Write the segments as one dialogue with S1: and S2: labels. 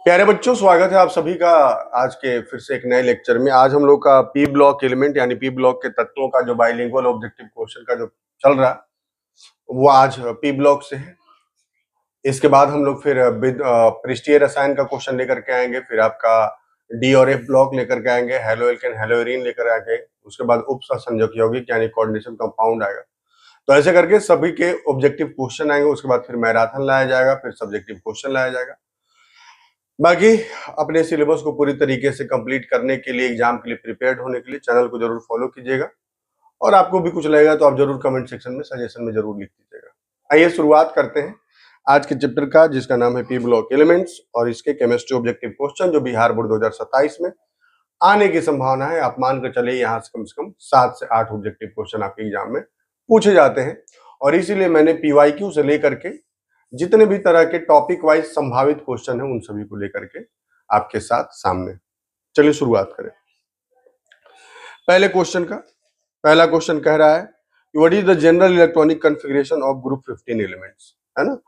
S1: प्यारे बच्चों, स्वागत है आप सभी का आज के फिर से एक नए लेक्चर में। आज हम लोग का पी ब्लॉक एलिमेंट यानी पी ब्लॉक के तत्वों का जो बाइलिंगुअल ऑब्जेक्टिव क्वेश्चन का जो चल रहा है वो आज पी ब्लॉक से है। इसके बाद हम लोग फिर पृष्ठीय रसायन का क्वेश्चन लेकर के आएंगे, फिर आपका डी और एफ ब्लॉक लेकर के आएंगे, हेलो एल्केन हेलो एरीन लेकर आएंगे, उसके बाद उप सहसंयोजक यौगिक यानी कोऑर्डिनेशन कंपाउंड आएगा। तो ऐसे करके सभी के ऑब्जेक्टिव क्वेश्चन आएंगे। उसके बाद फिर मैराथन लाया जाएगा, फिर सब्जेक्टिव क्वेश्चन लाया जाएगा। बाकी अपने सिलेबस को पूरी तरीके से कंप्लीट करने के लिए, एग्जाम के लिए प्रिपेयर्ड होने के लिए चैनल को जरूर फॉलो कीजिएगा। और आपको भी कुछ लगेगा तो आप जरूर कमेंट सेक्शन में सजेशन में जरूर लिख दीजिएगा। आइए शुरुआत करते हैं आज के चैप्टर का, जिसका नाम है पी ब्लॉक एलिमेंट्स, और इसके केमिस्ट्री ऑब्जेक्टिव क्वेश्चन जो बिहार बोर्ड 2027 में आने की संभावना है। आप मान कर चलिए यहाँ से कम 7 से 8 ऑब्जेक्टिव क्वेश्चन आपके एग्जाम में पूछे जाते हैं। और इसीलिए मैंने पीवाईक्यू से लेकर के जितने भी तरह के टॉपिक वाइज संभावित क्वेश्चन है उन सभी को लेकर के आपके साथ सामने। चलिए शुरुआत करें पहले क्वेश्चन का। पहला क्वेश्चन कह रहा है what is the general electronic configuration of group 15 elements, है ना।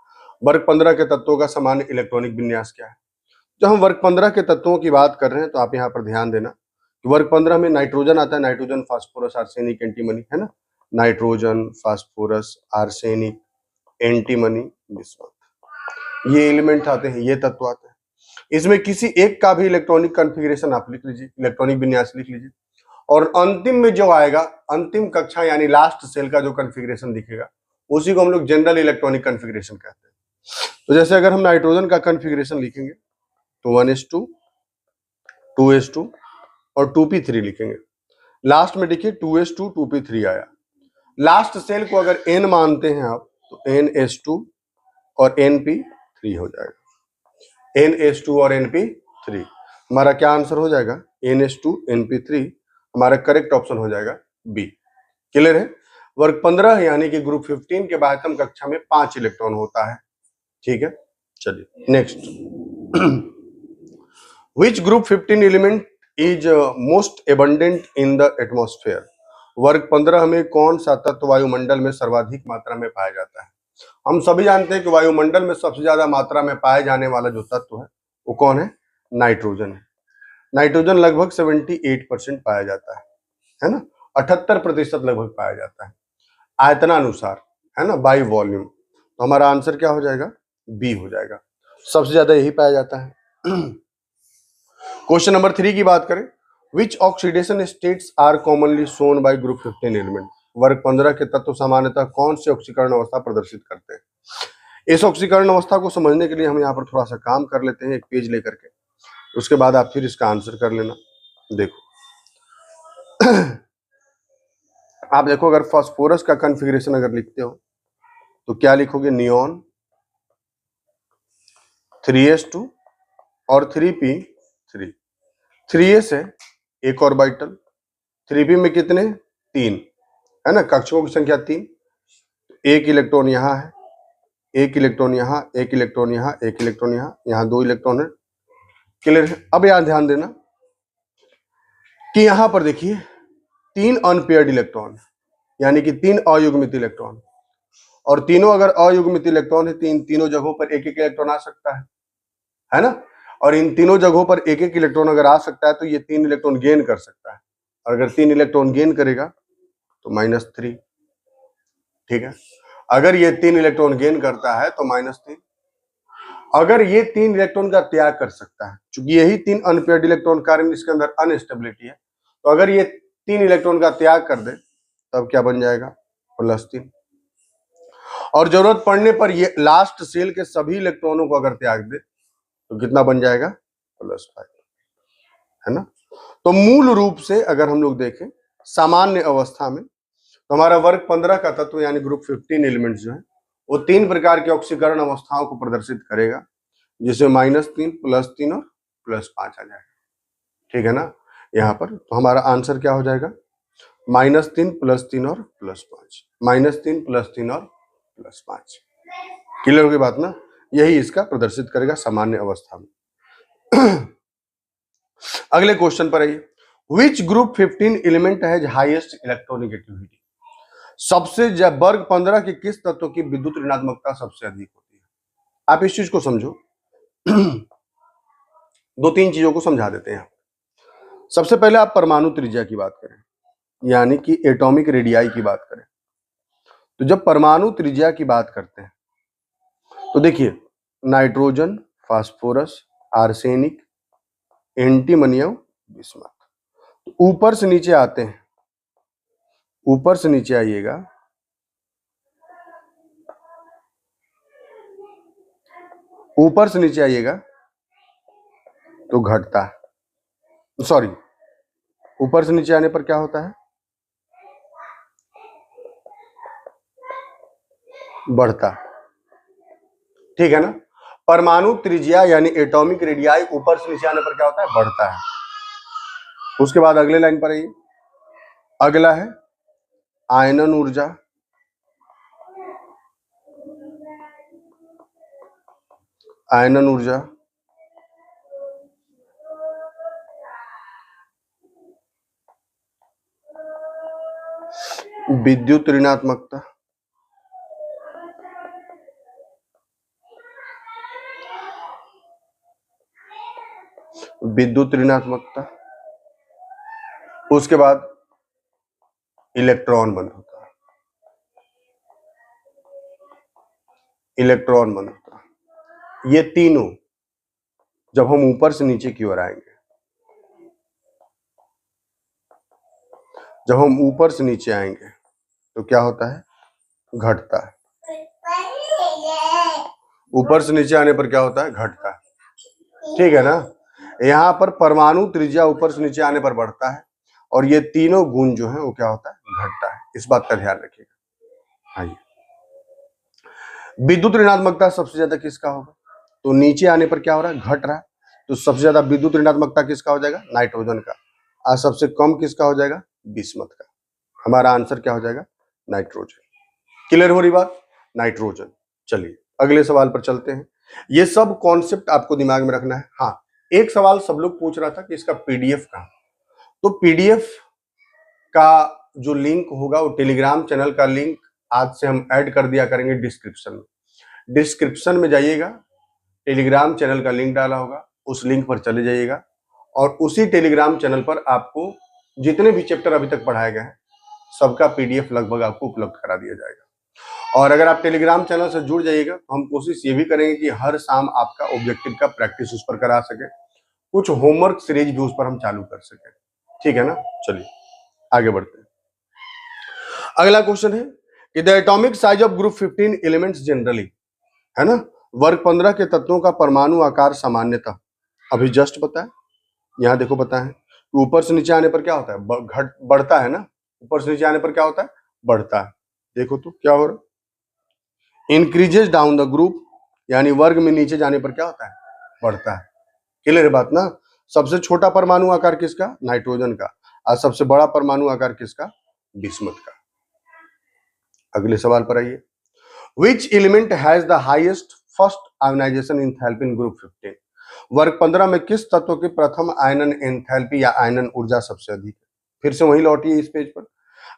S1: वर्ग 15 के तत्वों का सामान्य इलेक्ट्रॉनिक विन्यास क्या है। जब हम वर्ग 15 के तत्वों की बात कर रहे हैं तो आप यहाँ पर ध्यान देना कि वर्ग 15 में नाइट्रोजन आता है, नाइट्रोजन फास्फोरस आर्सेनिक एंटीमनी, है ना। Nitrogen phosphorus arsenic antimony bismuth, ये एलिमेंट आते हैं, ये तत्व आते हैं। इसमें किसी एक का भी इलेक्ट्रॉनिक कॉन्फ़िगरेशन आप लिख लीजिए, इलेक्ट्रॉनिक विन्यास लिख लीजिए, और अंतिम में जो आएगा, अंतिम कक्षा यानी लास्ट सेल का जो कॉन्फ़िगरेशन दिखेगा उसी को हम लोग जनरल इलेक्ट्रॉनिक कॉन्फ़िगरेशन कहते हैं। तो जैसे अगर हम नाइट्रोजन का कॉन्फ़िगरेशन लिखेंगे तो 1s2 2s2 और 2p3 लिखेंगे। लास्ट में देखिए 2s2 2p3 आया। लास्ट सेल को अगर n मानते हैं आप तो ns2 और np3 हो जाएगा। ns2 और np3 हमारा क्या आंसर हो जाएगा, ns2 np3 हमारा करेक्ट ऑप्शन हो जाएगा बी। क्लियर है। वर्ग 15 यानी कि ग्रुप 15 के बाह्यतम कक्षा में 5 इलेक्ट्रॉन होता है। ठीक है, चलिए next. Which group 15 element is most abundant in the atmosphere. वर्ग 15 में कौन सा तत्व वायुमंडल में सर्वाधिक मात्रा में पाया जाता है। हम सभी जानते हैं कि वायुमंडल में सबसे ज्यादा मात्रा में पाए जाने वाला जो तत्व है वो कौन है, नाइट्रोजन है। नाइट्रोजन लगभग 78% पाया जाता है ना। 78% लगभग पाया जाता है आयतनानुसार, है ना, बाई वॉल्यूम। तो हमारा आंसर क्या हो जाएगा, बी हो जाएगा। सबसे ज्यादा यही पाया जाता है। क्वेश्चन नंबर 3 की बात करें, which oxidation states are commonly shown by group 15 element. वर्ग 15 के तत्व सामान्यतः कौन से ऑक्सीकरण अवस्था प्रदर्शित करते हैं। इस ऑक्सीकरण अवस्था को समझने के लिए हम यहाँ पर थोड़ा सा काम कर लेते हैं, एक पेज लेकर के, उसके बाद आप फिर इसका आंसर कर लेना। देखो आप देखो, अगर फास्फोरस का कॉन्फ़िगरेशन अगर लिखते हो तो क्या लिखोगे, नियॉन 3s2 और 3p3। 3s है एक ऑर्बिटल, 3p में कितने, 3, है ना, कक्षकों की संख्या 3। एक इलेक्ट्रॉन यहाँ है, एक इलेक्ट्रॉन यहाँ, एक इलेक्ट्रॉन यहाँ, एक इलेक्ट्रॉन यहाँ, यहाँ 2 इलेक्ट्रॉन है। क्लियर है। अब यहाँ ध्यान देना कि यहाँ पर देखिए 3 अनपेयर्ड इलेक्ट्रॉन, यानी कि 3 अयुग्मित इलेक्ट्रॉन, और तीनों अगर अयुग्मित इलेक्ट्रॉन है, तीनों जगहों पर एक एक इलेक्ट्रॉन आ सकता है ना। और इन तीनों जगहों पर एक एक इलेक्ट्रॉन अगर आ सकता है तो ये 3 इलेक्ट्रॉन गेन कर सकता है, और अगर 3 इलेक्ट्रॉन गेन करेगा तो -3। ठीक है, अगर ये 3 इलेक्ट्रॉन गेन करता है तो -3। अगर ये 3 इलेक्ट्रॉन का त्याग कर सकता है, क्योंकि यही 3 अनपेयर्ड इलेक्ट्रॉन कारण इसके अंदर अनस्टेबिलिटी है, तो अगर ये 3 इलेक्ट्रॉन का त्याग कर दे तब क्या बन जाएगा, +3। और जरूरत पड़ने पर ये लास्ट सेल के सभी इलेक्ट्रॉनों को अगर त्याग दे तो कितना बन जाएगा, +5, है ना। तो मूल रूप से अगर हम लोग देखें सामान्य अवस्था में तो हमारा वर्ग 15 का तत्व यानी ग्रुप 15 एलिमेंट्स जो है वो 3 प्रकार के ऑक्सीकरण अवस्थाओं को प्रदर्शित करेगा, जिसमें -3 +3 और +5 आ जाएगा। ठीक है ना। यहाँ पर तो हमारा आंसर क्या हो जाएगा, -3 +3 और +5, -3 +3 और +5। क्लियर होगी बात ना। यही इसका प्रदर्शित करेगा सामान्य अवस्था में। अगले क्वेश्चन पर आइए, which group 15 element has highest electronegativity. सबसे वर्ग 15 के किस तत्व की विद्युत ऋणात्मकता सबसे अधिक होती है। आप इस चीज को समझो। दो तीन चीजों को समझा देते हैं। सबसे पहले आप परमाणु त्रिज्या की बात करें, यानी कि एटॉमिक रेडियाई की बात करें, तो जब परमाणु त्रिज्या की बात करते हैं तो देखिए नाइट्रोजन, फास्फोरस, आर्सेनिक, एंटीमनियम, बिस्मथ। ऊपर से नीचे आते हैं, ऊपर से नीचे आइएगा, ऊपर से नीचे आइएगा तो घटता है, सॉरी ऊपर से नीचे आने पर क्या होता है, बढ़ता। ठीक है ना। परमाणु त्रिज्या यानी एटॉमिक रेडियाई ऊपर से नीचे आने पर क्या होता है, बढ़ता है। उसके बाद अगले लाइन पर आइए, अगला है आयनन ऊर्जा, आयनन ऊर्जा, विद्युत ऋणात्मकता, विद्युत ऋणात्मकता। उसके बाद इलेक्ट्रॉन बंद होता है, इलेक्ट्रॉन बंद होता है। ये तीनों जब हम ऊपर से नीचे की ओर आएंगे, जब हम ऊपर से नीचे आएंगे तो क्या होता है, घटता है। ऊपर से नीचे आने पर क्या होता है, घटता है। ठीक है ना। यहां पर परमाणु त्रिज्या ऊपर से नीचे आने पर बढ़ता है और ये तीनों गुण जो है वो क्या होता है, घटता है। इस बात का ध्यान रखिएगा। आइए, विद्युत ऋणात्मकता सबसे ज्यादा किसका होगा, तो नीचे आने पर क्या हो रहा है, घट रहा है। तो सबसे ज्यादा विद्युत ऋणात्मकता किसका हो जाएगा, नाइट्रोजन का। और सबसे कम किसका हो जाएगा, बिस्मथ का। हमारा आंसर क्या हो जाएगा, नाइट्रोजन। क्लियर हो रही बात, नाइट्रोजन। चलिए अगले सवाल पर चलते हैं। ये सब कॉन्सेप्ट आपको दिमाग में रखना है। हाँ, एक सवाल सब लोग पूछ रहा था कि इसका पीडीएफ कहां, तो पीडीएफ का जो लिंक होगा वो टेलीग्राम चैनल का लिंक आज से हम ऐड कर दिया करेंगे डिस्क्रिप्शन में। डिस्क्रिप्शन में जाइएगा, टेलीग्राम चैनल का लिंक डाला होगा, उस लिंक पर चले जाइएगा और उसी टेलीग्राम चैनल पर आपको जितने भी चैप्टर अभी तक पढ़ाए गए हैं सबका पीडीएफ लगभग आपको उपलब्ध करा दिया जाएगा। और अगर आप टेलीग्राम चैनल से जुड़ जाइएगा तो हम कोशिश ये भी करेंगे कि हर शाम आपका ऑब्जेक्टिव का प्रैक्टिस उस पर करा सके, कुछ होमवर्क सीरीज भी उस पर हम चालू कर सके। ठीक है ना। चलिए आगे बढ़ते हैं। अगला क्वेश्चन है कि the atomic size of group 15 elements generally, है ना, वर्ग 15 के तत्वों का परमाणु आकार सामान्यतः, अभी जस्ट बताया, यहां देखो बताएं, ऊपर से नीचे आने पर क्या होता है, घट बढ़ता है ना। ऊपर से नीचे आने पर क्या होता है, बढ़ता है। देखो तो क्या हो रहा, इंक्रीजेस डाउन द ग्रुप, यानी वर्ग में नीचे जाने पर क्या होता है, बढ़ता है। क्लियर है बात ना। सबसे छोटा परमाणु आकार किसका, नाइट्रोजन का, और सबसे बड़ा परमाणु आकार किसका, बिस्मथ का। अगले सवाल पर आइए, which element has the highest first ionization enthalpy in group 15, वर्ग 15 में किस तत्व की प्रथम आयनन एंथैल्पी या आयनन ऊर्जा सबसे अधिक है। फिर से वही लौटिए इस पेज पर,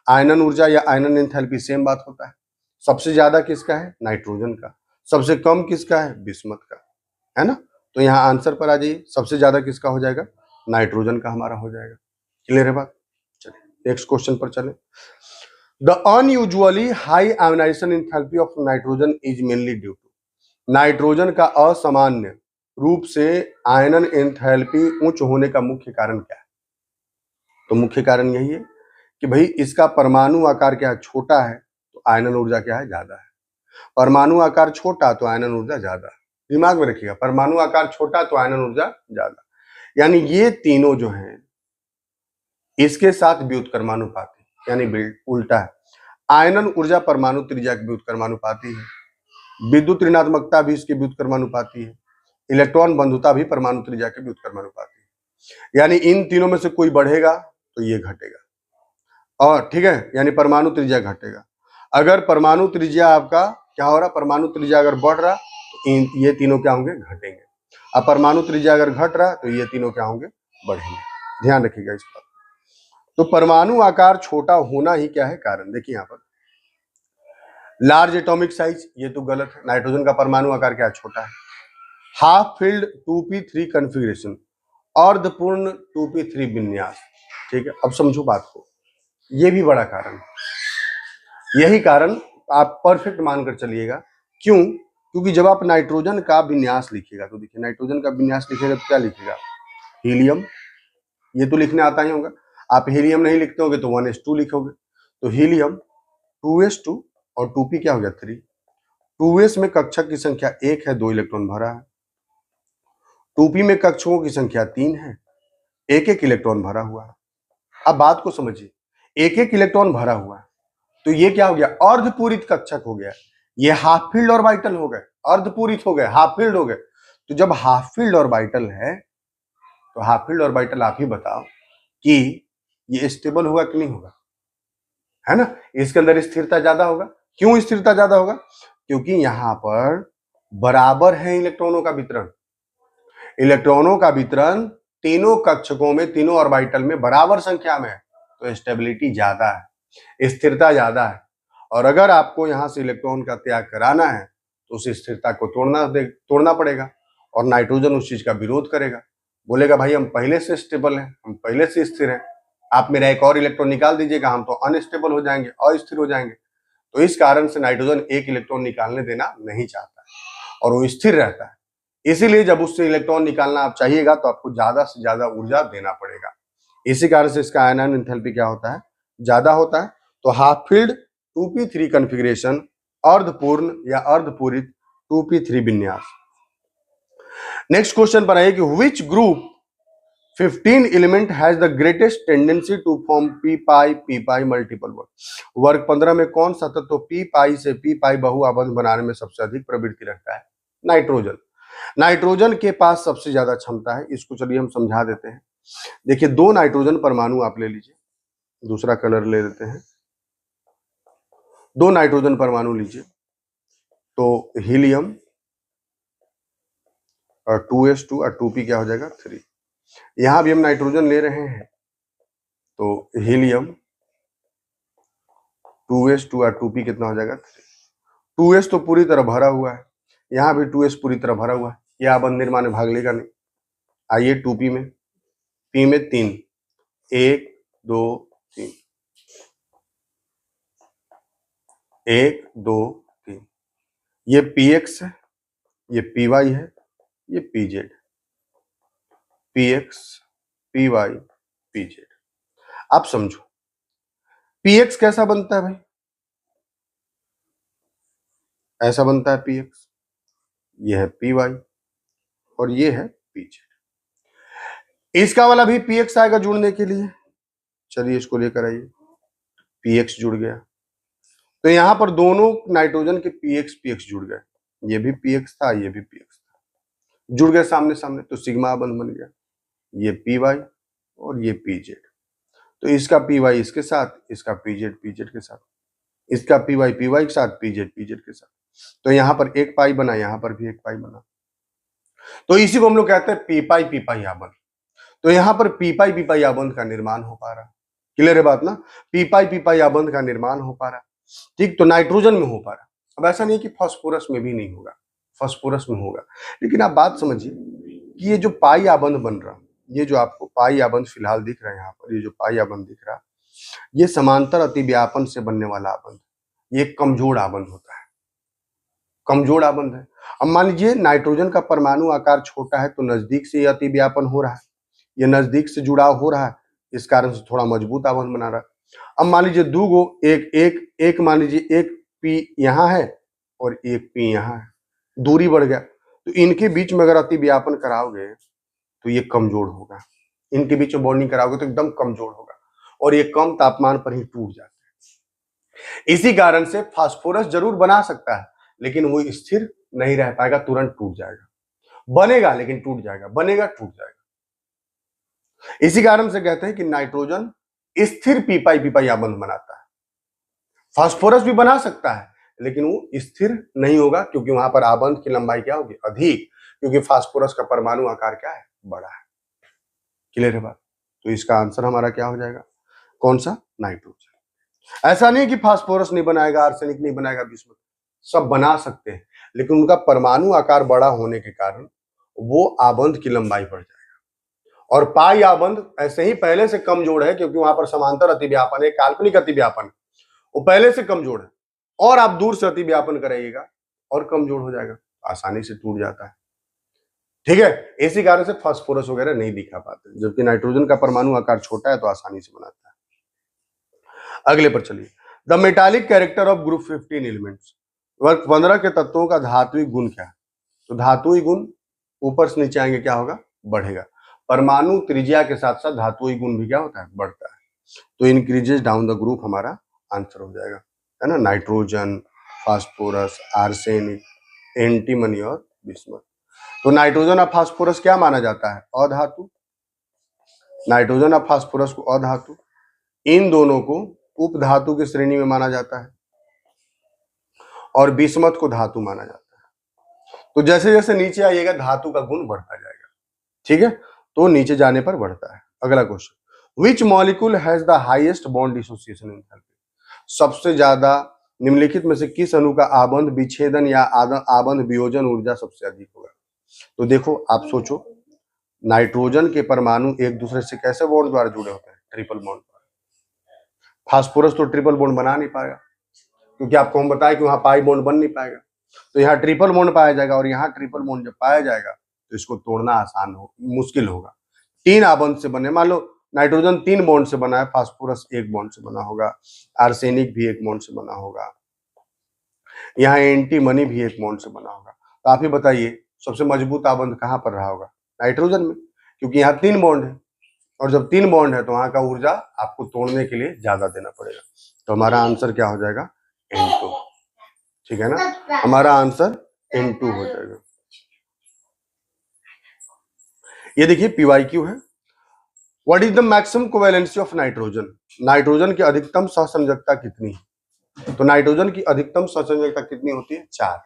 S1: आयनन ऊर्जा या आयनन एंथैल्पी सेम बात होता है। सबसे ज्यादा किसका है, नाइट्रोजन का, सबसे कम किसका है, बिस्मथ का, है ना। तो यहाँ आंसर पर आ जाइए, सबसे ज्यादा किसका हो जाएगा, नाइट्रोजन का हमारा हो जाएगा। क्लियर है बात। चलिए नेक्स्ट क्वेश्चन पर चले। The unusually high ionization enthalpy of nitrogen is mainly due to, nitrogen का असामान्य रूप से आयनन एंथैल्पी उच्च होने का मुख्य कारण क्या है। तो मुख्य कारण यही है कि भाई इसका परमाणु आकार क्या है, छोटा है, तो आयनन ऊर्जा क्या है, ज्यादा है। परमाणु आकार छोटा तो आयनन ऊर्जा ज्यादा। दिमाग में रखिएगा, परमाणु आकार छोटा तो आयनन ऊर्जा ज्यादा। यानी ये तीनों जो हैं इसके साथ व्युत्क्रमानुपाती, यानी उल्टा है। आयनन ऊर्जा परमाणु त्रिज्या की व्युत्क्रमानुपाती है, विद्युत ऋणात्मकता भी इसकी व्युत्क्रमानुपाती है, इलेक्ट्रॉन बंधुता भी परमाणु त्रिज्या की व्युत्क्रमानुपाती है। यानी इन तीनों में से कोई बढ़ेगा तो ये घटेगा, और ठीक है, यानी परमाणु त्रिज्या घटेगा। अगर परमाणु त्रिज्या आपका क्या हो रहा, परमाणु त्रिज्या अगर बढ़ रहा तो ये तीनों क्या होंगे, घटेंगे। अब परमाणु त्रिज्या अगर घट रहा तो ये तीनों क्या होंगे, बढ़ेंगे। ध्यान रखिएगा इस बात। तो परमाणु आकार छोटा होना ही क्या है कारण, देखिए यहां पर लार्ज एटॉमिक साइज, ये तो गलत है, नाइट्रोजन का परमाणु आकार क्या है, छोटा है। Half filled 2p3 configuration, अर्धपूर्ण 2p3 विन्यास। ठीक है, अब समझो बात को, ये भी बड़ा कारण है। यही कारण आप परफेक्ट मानकर चलिएगा। क्यों? क्योंकि जब आप नाइट्रोजन का विन्यास लिखिएगा, तो देखिए नाइट्रोजन का विन्यास लिखिएगा तो क्या लिखिएगा? हीलियम, ये तो लिखने आता ही होगा। आप हीलियम नहीं लिखते होगे तो 1s2 लिखोगे, तो हीलियम 2s2 और 2p क्या हो गया? 3। 2s में कक्षक की संख्या 1 है, 2 इलेक्ट्रॉन भरा है। 2p में कक्षकों की संख्या 3 है, 1-1 इलेक्ट्रॉन भरा हुआ है। अब बात को समझिए, 1-1 इलेक्ट्रॉन भरा हुआ है, तो ये क्या हो गया? अर्धपूरित कक्षक हो गया। ये हाफ फील्ड ऑर्बिटल हो गए, अर्धपूरित हो गए, हाफ फील्ड हो गए। तो जब हाफ फील्ड ऑर्बिटल है, तो हाफ फील्ड ऑर्बिटल आप ही बताओ कि ये स्टेबल होगा कि नहीं होगा? है ना, इसके अंदर स्थिरता ज्यादा होगा। क्यों स्थिरता ज्यादा होगा? क्योंकि यहां पर बराबर है इलेक्ट्रॉनों का वितरण। इलेक्ट्रॉनों का वितरण तीनों कक्षकों में, तीनों ऑर्बिटल में बराबर संख्या में है, तो स्टेबिलिटी ज्यादा है, स्थिरता ज्यादा है। और अगर आपको यहां से इलेक्ट्रॉन का त्याग कराना है तो उस स्थिरता को तोड़ना पड़ेगा, और नाइट्रोजन उस चीज का विरोध करेगा, बोलेगा भाई हम पहले से स्टेबल हैं, हम पहले से स्थिर हैं, आप मेरा एक और इलेक्ट्रॉन निकाल दीजिएगा, हम तो अनस्टेबल हो जाएंगे, अस्थिर हो जाएंगे। तो इस कारण से नाइट्रोजन एक इलेक्ट्रॉन निकालने देना नहीं चाहता है और वो स्थिर रहता है। इसीलिए जब उससे इलेक्ट्रॉन निकालना आप चाहिएगा तो आपको ज्यादा से ज्यादा ऊर्जा देना पड़ेगा। इसी कारण से इसका आयनन एंथैल्पी क्या होता है? ज्यादा होता है। तो हाफ फील्ड 2p3 कॉन्फ़िगरेशन, अर्धपूर्ण या अर्धपूरित 2p3 विन्यास। नेक्स्ट क्वेश्चन पर है कि which group 15 element has the greatest tendency to form P pi multiple वर्ग। वर्ग 15 में कौन सा तत्व पी पाई से पी पाई बहुआबंध बनाने में सबसे अधिक प्रवृत्ति रखता है? नाइट्रोजन। नाइट्रोजन के पास सबसे ज्यादा क्षमता है। इसको चलिए हम समझा देते हैं। देखिए 2 नाइट्रोजन परमाणु आप ले लीजिए, दूसरा कलर ले लेते हैं। 2 नाइट्रोजन परमाणु लीजिए, तो हीलियम और 2s2 और 2p क्या हो जाएगा? 3। यहां भी हम नाइट्रोजन ले रहे हैं, तो हीलियम 2s2 और 2p कितना हो जाएगा? 3। 2s तो पूरी तरह भरा हुआ है, यहां भी 2s पूरी तरह भरा हुआ है, यह आबंध निर्माण में भाग लेगा नहीं। आइए 2p में, p में 3, 1 2 3, 1 2 3। ये px है, ये py है, ये pz, px py pz। आप समझो px कैसा बनता है भाई? ऐसा बनता है px, ये है py और ये है pz। इसका वाला भी px आएगा जुड़ने के लिए, चलिए इसको लेकर आइए, px जुड़ गया। तो यहां पर दोनों नाइट्रोजन के px जुड़ गए, ये भी px था, ये भी px था, जुड़ गए सामने सामने, तो सिग्मा बंध बन गया। ये py और ये pz, तो इसका py इसके साथ, इसका pz के साथ, इसका py के साथ, pz के साथ। तो यहां पर एक पाई बना, यहां पर भी एक पाई बना, तो इसी को हम लोग कहते हैं पी पाई आबंध। तो यहां पर पी पाई आबंध का निर्माण हो पा रहा। क्लियर है बात ना? पी पाई आबंध का निर्माण हो पा रहा। ठीक, तो नाइट्रोजन में हो पा रहा। अब ऐसा नहीं है कि फास्फोरस में भी नहीं होगा, फास्फोरस में होगा। लेकिन आप बात समझिए कि ये जो पाई आबंध बन रहा, ये जो आपको पाई आबंध फिलहाल दिख रहा है यहाँ पर, ये जो पाई आबंध दिख रहा, ये समांतर अतिव्यापन से बनने वाला आबंध, ये कमजोर आबंध होता है, कमजोर आबंध है। अब मान लीजिए नाइट्रोजन का परमाणु आकार छोटा है, तो नजदीक से अतिव्यापन हो रहा है, ये नजदीक से जुड़ाव हो रहा है, इस कारण से थोड़ा मजबूत आबंध बना रहा है। अब मान लीजिए दो गो, एक मान लीजिए एक पी यहाँ है और एक पी यहाँ है, दूरी बढ़ गया, तो इनके बीच में अगर अतिव्यापन कराओगे तो ये कमजोर होगा, इनके बीच में बॉन्डिंग कराओगे तो एकदम कमजोर होगा, और ये कम तापमान पर ही टूट जाते हैं। इसी कारण से फास्फोरस जरूर बना सकता है, लेकिन वो स्थिर नहीं रह पाएगा, तुरंत टूट जाएगा। बनेगा लेकिन टूट जाएगा, बनेगा टूट जाएगा। इसी कारण से कहते हैं कि नाइट्रोजन स्थिर पी पाई आबंध बनाता है। फास्फोरस भी बना सकता है लेकिन वो स्थिर नहीं होगा, क्योंकि वहां पर आबंध की लंबाई क्या होगी? अधिक, क्योंकि फास्फोरस का परमाणु आकार क्या है? बड़ा है। क्लियर है बात? तो इसका आंसर हमारा क्या हो जाएगा? कौन सा? नाइट्रोजन। ऐसा नहीं कि फास्फोरस नहीं बनाएगा, आर्सेनिक नहीं बनाएगा, बिस्मुथ सब बना सकते हैं, लेकिन उनका परमाणु आकार बड़ा होने के कारण वो आबंध की लंबाई बढ़ जाएगा, और पाई आबंध ऐसे ही पहले से कमजोर है, क्योंकि वहां पर समांतर अतिव्यापन है, काल्पनिक अतिव्यापन है, वो पहले से कमजोर है, और आप दूर से अतिव्यापन कराइएगा और कमजोर हो जाएगा, आसानी से टूट जाता है। ठीक है, इसी कारण से फास्फोरस वगैरह नहीं दिखा पाते, जबकि नाइट्रोजन का परमाणु आकार छोटा है तो आसानी से बनाता है। अगले पर चलिए, the metallic character of group 15 elements, वर्ग 15 के तत्वों का धात्विक गुण क्या है? तो धातुई गुण ऊपर से नीचे आएंगे क्या होगा? बढ़ेगा। परमाणु त्रिज्या के साथ साथ धातुई गुण भी क्या होता है? बढ़ता है। तो इंक्रीजेस डाउन द ग्रुप हमारा आंसर हो जाएगा, है ना, नाइट्रोजन, फास्फोरस, आर्सेनिक, एंटीमनी और बिस्मथ। तो नाइट्रोजन और फास्फोरस क्या माना जाता है? अधातु। नाइट्रोजन और फास्फोरस को अधातु, इन दोनों को उपधातु की श्रेणी में माना जाता है, और बिस्मथ को धातु माना जाता है। तो जैसे जैसे नीचे आइएगा धातु का गुण बढ़ता जाएगा। ठीक है, तो नीचे जाने पर बढ़ता है। अगला question, which molecule has the highest bond dissociation enthalpy? सबसे ज्यादा निम्नलिखित में से किस अणु का आबंध विच्छेदन या आबंध वियोजन ऊर्जा सबसे अधिक होगा? तो देखो, आप सोचो, नाइट्रोजन के परमाणु एक दूसरे से कैसे बॉन्ड द्वारा जुड़े होते हैं? Triple bond. फास्फोरस तो ट्रिपल बॉन्ड बना नहीं पाएगा, क्योंकि आपको हम बताएं कि वहां पाई बॉन्ड बन नहीं पाएगा, तो यहाँ ट्रिपल बॉन्ड पाया जाएगा, और यहाँ ट्रिपल बॉन्ड जब पाया जाएगा तो इसको तोड़ना आसान हो, मुश्किल होगा। 3 आबंध से बने, मान लो नाइट्रोजन 3 बॉन्ड से बना है, फास्फोरस 1 बॉन्ड से बना होगा, आर्सेनिक भी 1 बॉन्ड से बना होगा, यहाँ एंटीमनी भी 1 बॉन्ड से बना होगा। तो आप ही बताइए सबसे मजबूत आबंध कहाँ पर रहा होगा? नाइट्रोजन में, क्योंकि यहाँ 3 बॉन्ड है, और जब 3 बॉन्ड है तो वहां का ऊर्जा आपको तोड़ने के लिए ज्यादा देना पड़ेगा। तो हमारा आंसर क्या हो जाएगा? N2। ठीक है ना, हमारा आंसर N2 हो जाएगा। ये देखिए PYQ है, what is the maximum covalency of nitrogen? Nitrogen की अधिकतम सहसंयोजकता कितनी है? तो नाइट्रोजन की अधिकतम सहसंयोजकता कितनी होती है? 4।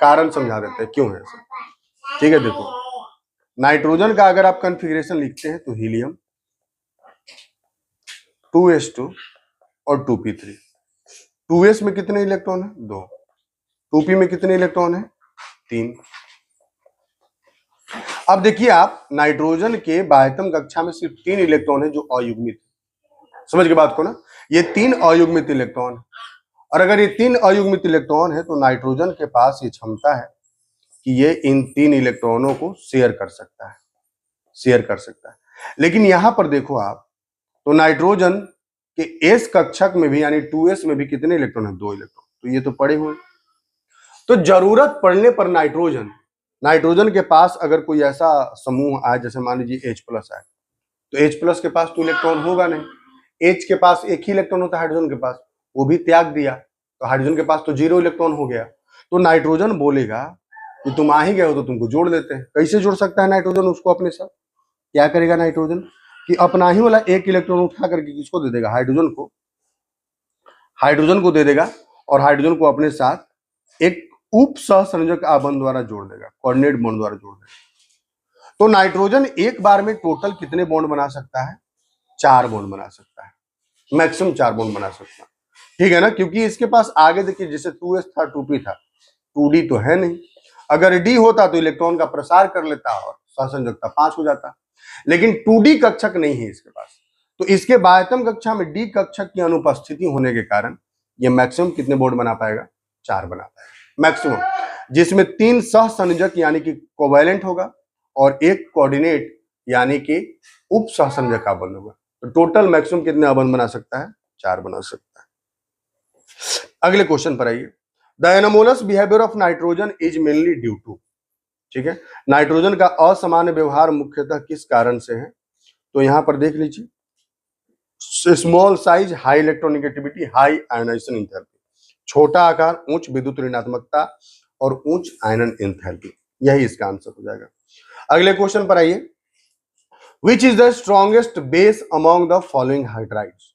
S1: कारण समझा देते हैं क्यों है ऐसा। ठीक है, देखो, नाइट्रोजन का अगर आप कॉन्फ़िगरेशन लिखते हैं तो हीलियम 2s2 और 2p3। 2s में कितने इलेक्ट्रॉन है? 2। 2p में कितने इलेक्ट्रॉन है? 3। अब देखिए आप, नाइट्रोजन के बाह्यतम कक्षा में सिर्फ 3 इलेक्ट्रॉन है जो अयुग्मित, समझ के बात को ना, ये 3 अयुग्मित इलेक्ट्रॉन है, और अगर ये 3 अयुग्मित इलेक्ट्रॉन है तो नाइट्रोजन के पास ये क्षमता है कि ये इन 3 इलेक्ट्रॉनों को शेयर कर सकता है, शेयर कर सकता है। लेकिन यहां पर देखो आप, तो नाइट्रोजन के s कक्षक में भी यानी 2s में भी कितने इलेक्ट्रॉन है? 2 इलेक्ट्रॉन। तो ये तो पड़े हुए, तो जरूरत पड़ने पर नाइट्रोजन के पास अगर कोई ऐसा समूह आए, जैसे मान लीजिए H+ आए, तो H+ के पास तो इलेक्ट्रॉन होगा नहीं, H के पास एक ही इलेक्ट्रॉन होता है हाइड्रोजन के पास, वो भी त्याग दिया, तो हाइड्रोजन के पास तो 0 इलेक्ट्रॉन हो गया। तो नाइट्रोजन बोलेगा कि तुम आ ही गए हो तो तुमको जोड़ देते हैं। कैसे जोड़ सकता है नाइट्रोजन उसको अपने साथ? क्या करेगा नाइट्रोजन कि अपना ही वाला 1 इलेक्ट्रॉन उठा करके किसको दे देगा? हाइड्रोजन को दे देगा, और हाइड्रोजन को अपने साथ एक उप सहसंयोजक आबंध द्वारा जोड़ देगा, कोऑर्डिनेट बॉन्ड द्वारा जोड़ देगा। तो नाइट्रोजन एक बार में टोटल कितने बॉन्ड बना सकता है? 4 बॉन्ड बना सकता है, मैक्सिमम 4 बॉन्ड बना सकता है। ठीक है ना, क्योंकि इसके पास आगे देखिए, जैसे 2s था 2p था, 2d तो है नहीं, अगर d होता तो इलेक्ट्रॉन का प्रसार कर लेता और सहसंयोजकता 5 हो जाता, लेकिन 2d कक्षक नहीं है इसके पास, तो इसके बाह्यतम कक्षा में d कक्षक की अनुपस्थिति होने के कारण ये मैक्सिमम कितने बॉन्ड बना पाएगा? 4 बना पाएगा मैक्सिमम, जिसमें 3 सहसंयोजक यानी कि कोवैलेंट होगा, और 1 कोऑर्डिनेट यानी कि उप सहसंयोजक आबंध होगा। तो टोटल मैक्सिमम कितने आबंध बना सकता है? 4 बना सकता है। अगले क्वेश्चन पर आइए, the anomalous behaviour of nitrogen is mainly due to. ठीक है, नाइट्रोजन का असामान्य व्यवहार मुख्यतः किस कारण से है? तो यहां पर देख लीजिए, small size, high electronegativity, high ionization enthalpy, छोटा आकार, उच्च विद्युत ऋणात्मकता और उच्च आयनन एंथैल्पी, यही इसका आंसर हो जाएगा। अगले क्वेश्चन पर आइए, विच is the strongest base among the following hydrides?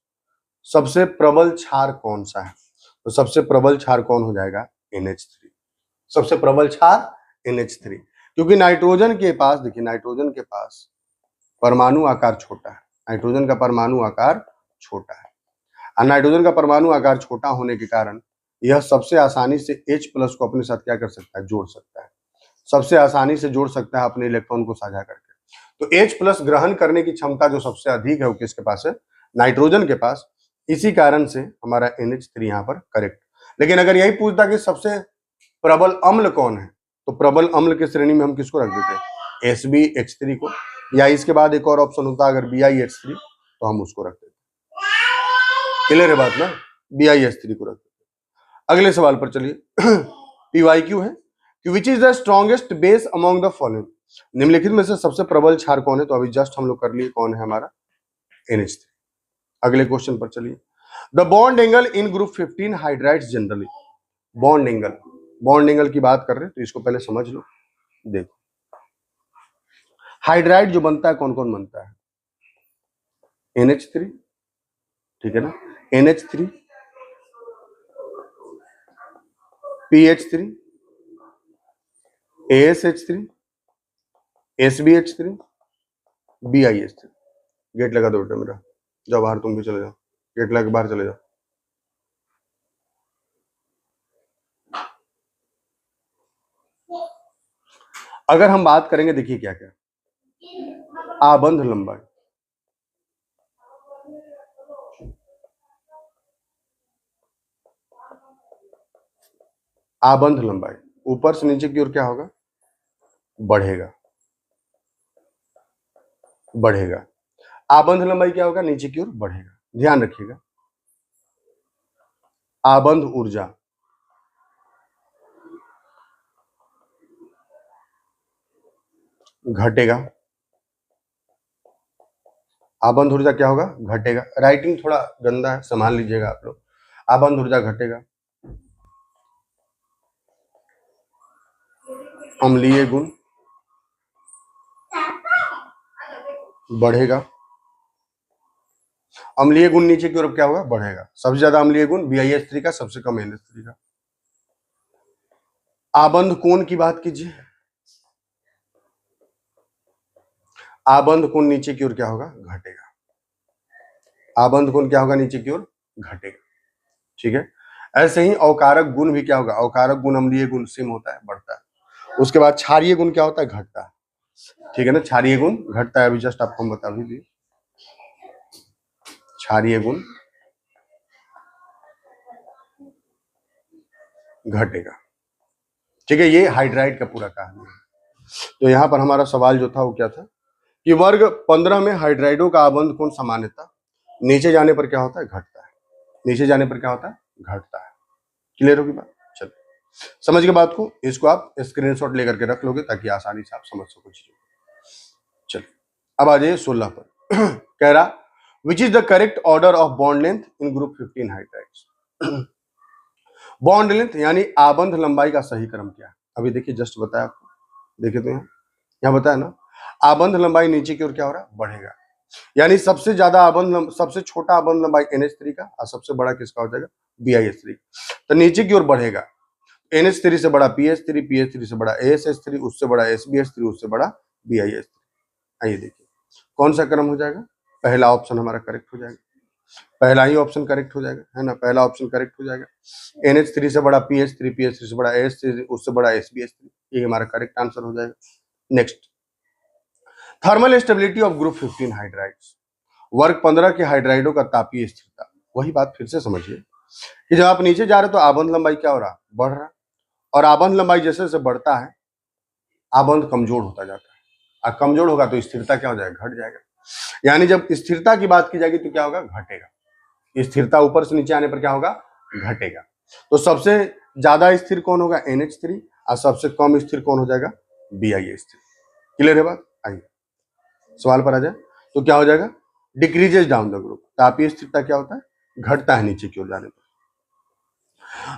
S1: सबसे प्रबल क्षार कौन सा है? तो सबसे प्रबल क्षार कौन हो जाएगा? NH3। सबसे प्रबल क्षार NH3, क्योंकि नाइट्रोजन के पास, देखिए नाइट्रोजन के पास परमाणु आकार छोटा है, नाइट्रोजन का परमाणु आकार छोटा है, और नाइट्रोजन का परमाणु आकार छोटा होने के कारण यह सबसे आसानी से H+ को अपने साथ क्या कर सकता है? जोड़ सकता है, सबसे आसानी से जोड़ सकता है अपने इलेक्ट्रॉन को साझा करके। तो H+ ग्रहण करने की क्षमता जो सबसे अधिक है वो किसके पास है? नाइट्रोजन के पास। इसी कारण से हमारा NH3 यहाँ पर करेक्ट। लेकिन अगर यही पूछता कि सबसे प्रबल अम्ल कौन है, तो प्रबल अम्ल की श्रेणी में हम किसको रख देते? SbH3 को, या इसके बाद एक और ऑप्शन होता अगर BiH3 तो हम उसको रख देते। क्लियर है बात ना? BiH3 को रख देते। अगले सवाल पर चलिए। PYQ है कि विच is the strongest base among the following, निम्नलिखित में से सबसे प्रबल क्षार कौन है? तो अभी जस्ट हम लोग कर लिए, कौन है हमारा? NH3। अगले क्वेश्चन पर चलिए। The bond angle in group 15 hydrides generally, bond angle की बात कर रहे हैं तो इसको पहले समझ लो। देखो हाइड्राइड जो बनता है कौन कौन बनता है? NH3, ठीक है ना, NH3, PH3, ASH3, SbH3, BiH3। Gate लगा दो बेटा मेरा, जाओ बाहर, तुम भी चले जाओ, गेट लगा के बाहर चले जाओ। अगर हम बात करेंगे, देखिए क्या क्या, आबंध लंबाई, आबंध लंबाई ऊपर से नीचे की ओर क्या होगा? बढ़ेगा, बढ़ेगा। आबंध लंबाई क्या होगा? नीचे की ओर बढ़ेगा। ध्यान रखिएगा। आबंध ऊर्जा, घटेगा। आबंध ऊर्जा क्या होगा? घटेगा। राइटिंग थोड़ा गंदा है, संभाल लीजिएगा आप लोग। आबंध ऊर्जा घटेगा। अम्लीय गुण बढ़ेगा। अम्लीय गुण नीचे की ओर क्या होगा? बढ़ेगा। सबसे ज्यादा अम्लीय गुण BiH3 का, सबसे कम NH3 का। आबंध कोण की बात कीजिए, आबंध कोण नीचे की ओर क्या होगा? घटेगा। आबंध कोण क्या होगा? नीचे की ओर घटेगा। ठीक है। ऐसे ही अवकारक गुण भी क्या होगा? अवकारक गुण अम्लीय गुण सेम होता है, बढ़ता है। उसके बाद क्षारीय गुण क्या होता है? घटता है। ठीक है ना, क्षारीय गुण घटता है। अभी जस्ट आपको हम बता भी दिए, क्षारीय गुण घटेगा। ठीक है, ये हाइड्राइड का पूरा कहानी है। तो यहां पर हमारा सवाल जो था वो क्या था कि वर्ग 15 में हाइड्राइडों का आबंध कोण सामान्यतः नीचे जाने पर क्या होता है? घटता है। नीचे जाने पर क्या होता है? घटता है। क्लियर होगी बात? चलिए, समझ के बात को, इसको आप स्क्रीनशॉट लेकर के रख लोगे ताकि आसानी से आप समझ सको चीजों। चलिए, अब आ जाइए 16 पर। कह रहा विच is the correct order of bond length in group 15 hydrides. Bond length यानी आबंध लंबाई का सही क्रम क्या है? अभी देखिए, जस्ट बताया आपको, देखिए तो यहाँ बताया ना, आबंध लंबाई नीचे की ओर क्या हो रहा है? बढ़ेगा। यानी सबसे ज्यादा आबंध, सबसे छोटा आबंध लंबाई NH3 का, और सबसे बड़ा किसका हो जाएगा? BiH3। तो नीचे की ओर बढ़ेगा। NH3 से बड़ा PH3, PH3 से बड़ा ASH3, उससे बड़ा SbH3, उससे बड़ा BiH3। आइए देखिए कौन सा क्रम हो जाएगा? पहला ऑप्शन हमारा करेक्ट हो जाएगा, पहला ही ऑप्शन करेक्ट हो जाएगा, है ना, पहला ऑप्शन करेक्ट हो जाएगा। NH3 से बड़ा PH3, PH3 से बड़ा ASH3, उससे बड़ा SbH3, ये हमारा करेक्ट आंसर हो जाएगा। Next, thermal stability of group 15 hydrides, वर्ग 15 के हाइड्राइडों का तापीय स्थिरता। वही बात फिर से समझिए कि जब आप नीचे जा रहे तो आबंध लंबाई क्या हो रहा? बढ़ रहा। और आबंध लंबाई जैसे जैसे बढ़ता है आबंध कमजोर होता जाता है, और कमजोर होगा तो स्थिरता क्या हो जाएगा? घट जाएगा। यानी जब स्थिरता की बात की जाएगी तो क्या होगा? घटेगा। स्थिरता ऊपर से नीचे आने पर क्या होगा? घटेगा। तो सबसे ज्यादा स्थिर कौन होगा? NH3, और सबसे कम स्थिर कौन हो जाएगा? BiH3। क्लियर है बात? आइए सवाल पर आ जाए तो क्या हो जाएगा? डिक्रीजेज डाउन द ग्रुप, तापीय स्थिरता क्या होता है? घटता है नीचे की ओर जाने पर।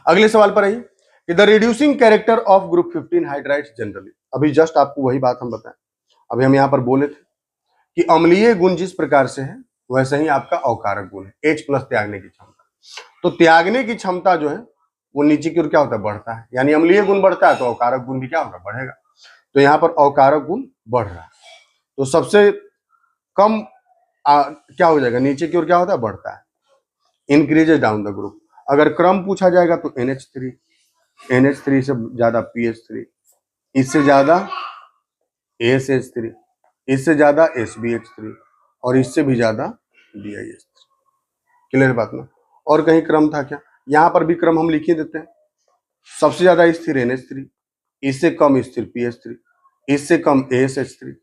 S1: अगले सवाल पर आइए कि the reducing character of group 15 hydrides generally. अभी जस्ट आपको वही बात हम बताएं, अभी हम यहाँ पर बोले थे कि अम्लीय गुण जिस प्रकार से है वैसे ही आपका अवकारक गुण है। H+ त्यागने की क्षमता, तो त्यागने की क्षमता जो है वो नीचे की ओर क्या होता है? बढ़ता है। यानी अम्लीय गुण बढ़ता है तो अवकारक गुण भी क्या होगा? बढ़ेगा। तो यहाँ पर अवकारक गुण बढ़ रहा है, तो सबसे कम क्या हो जाएगा? नीचे की ओर क्या होता है? बढ़ता है। Increases down the group. अगर क्रम पूछा जाएगा तो NH3, NH3 से ज्यादा PH3, इससे ज्यादा ASH3, इससे ज्यादा SbH3 और इससे भी ज्यादा BiH3। क्लियर बात ना। और कहीं क्रम था क्या? यहां पर भी क्रम हम लिख ही देते हैं। सबसे ज्यादा स्थिर NH3, इससे कम स्थिर PH3, इससे कम ASH3,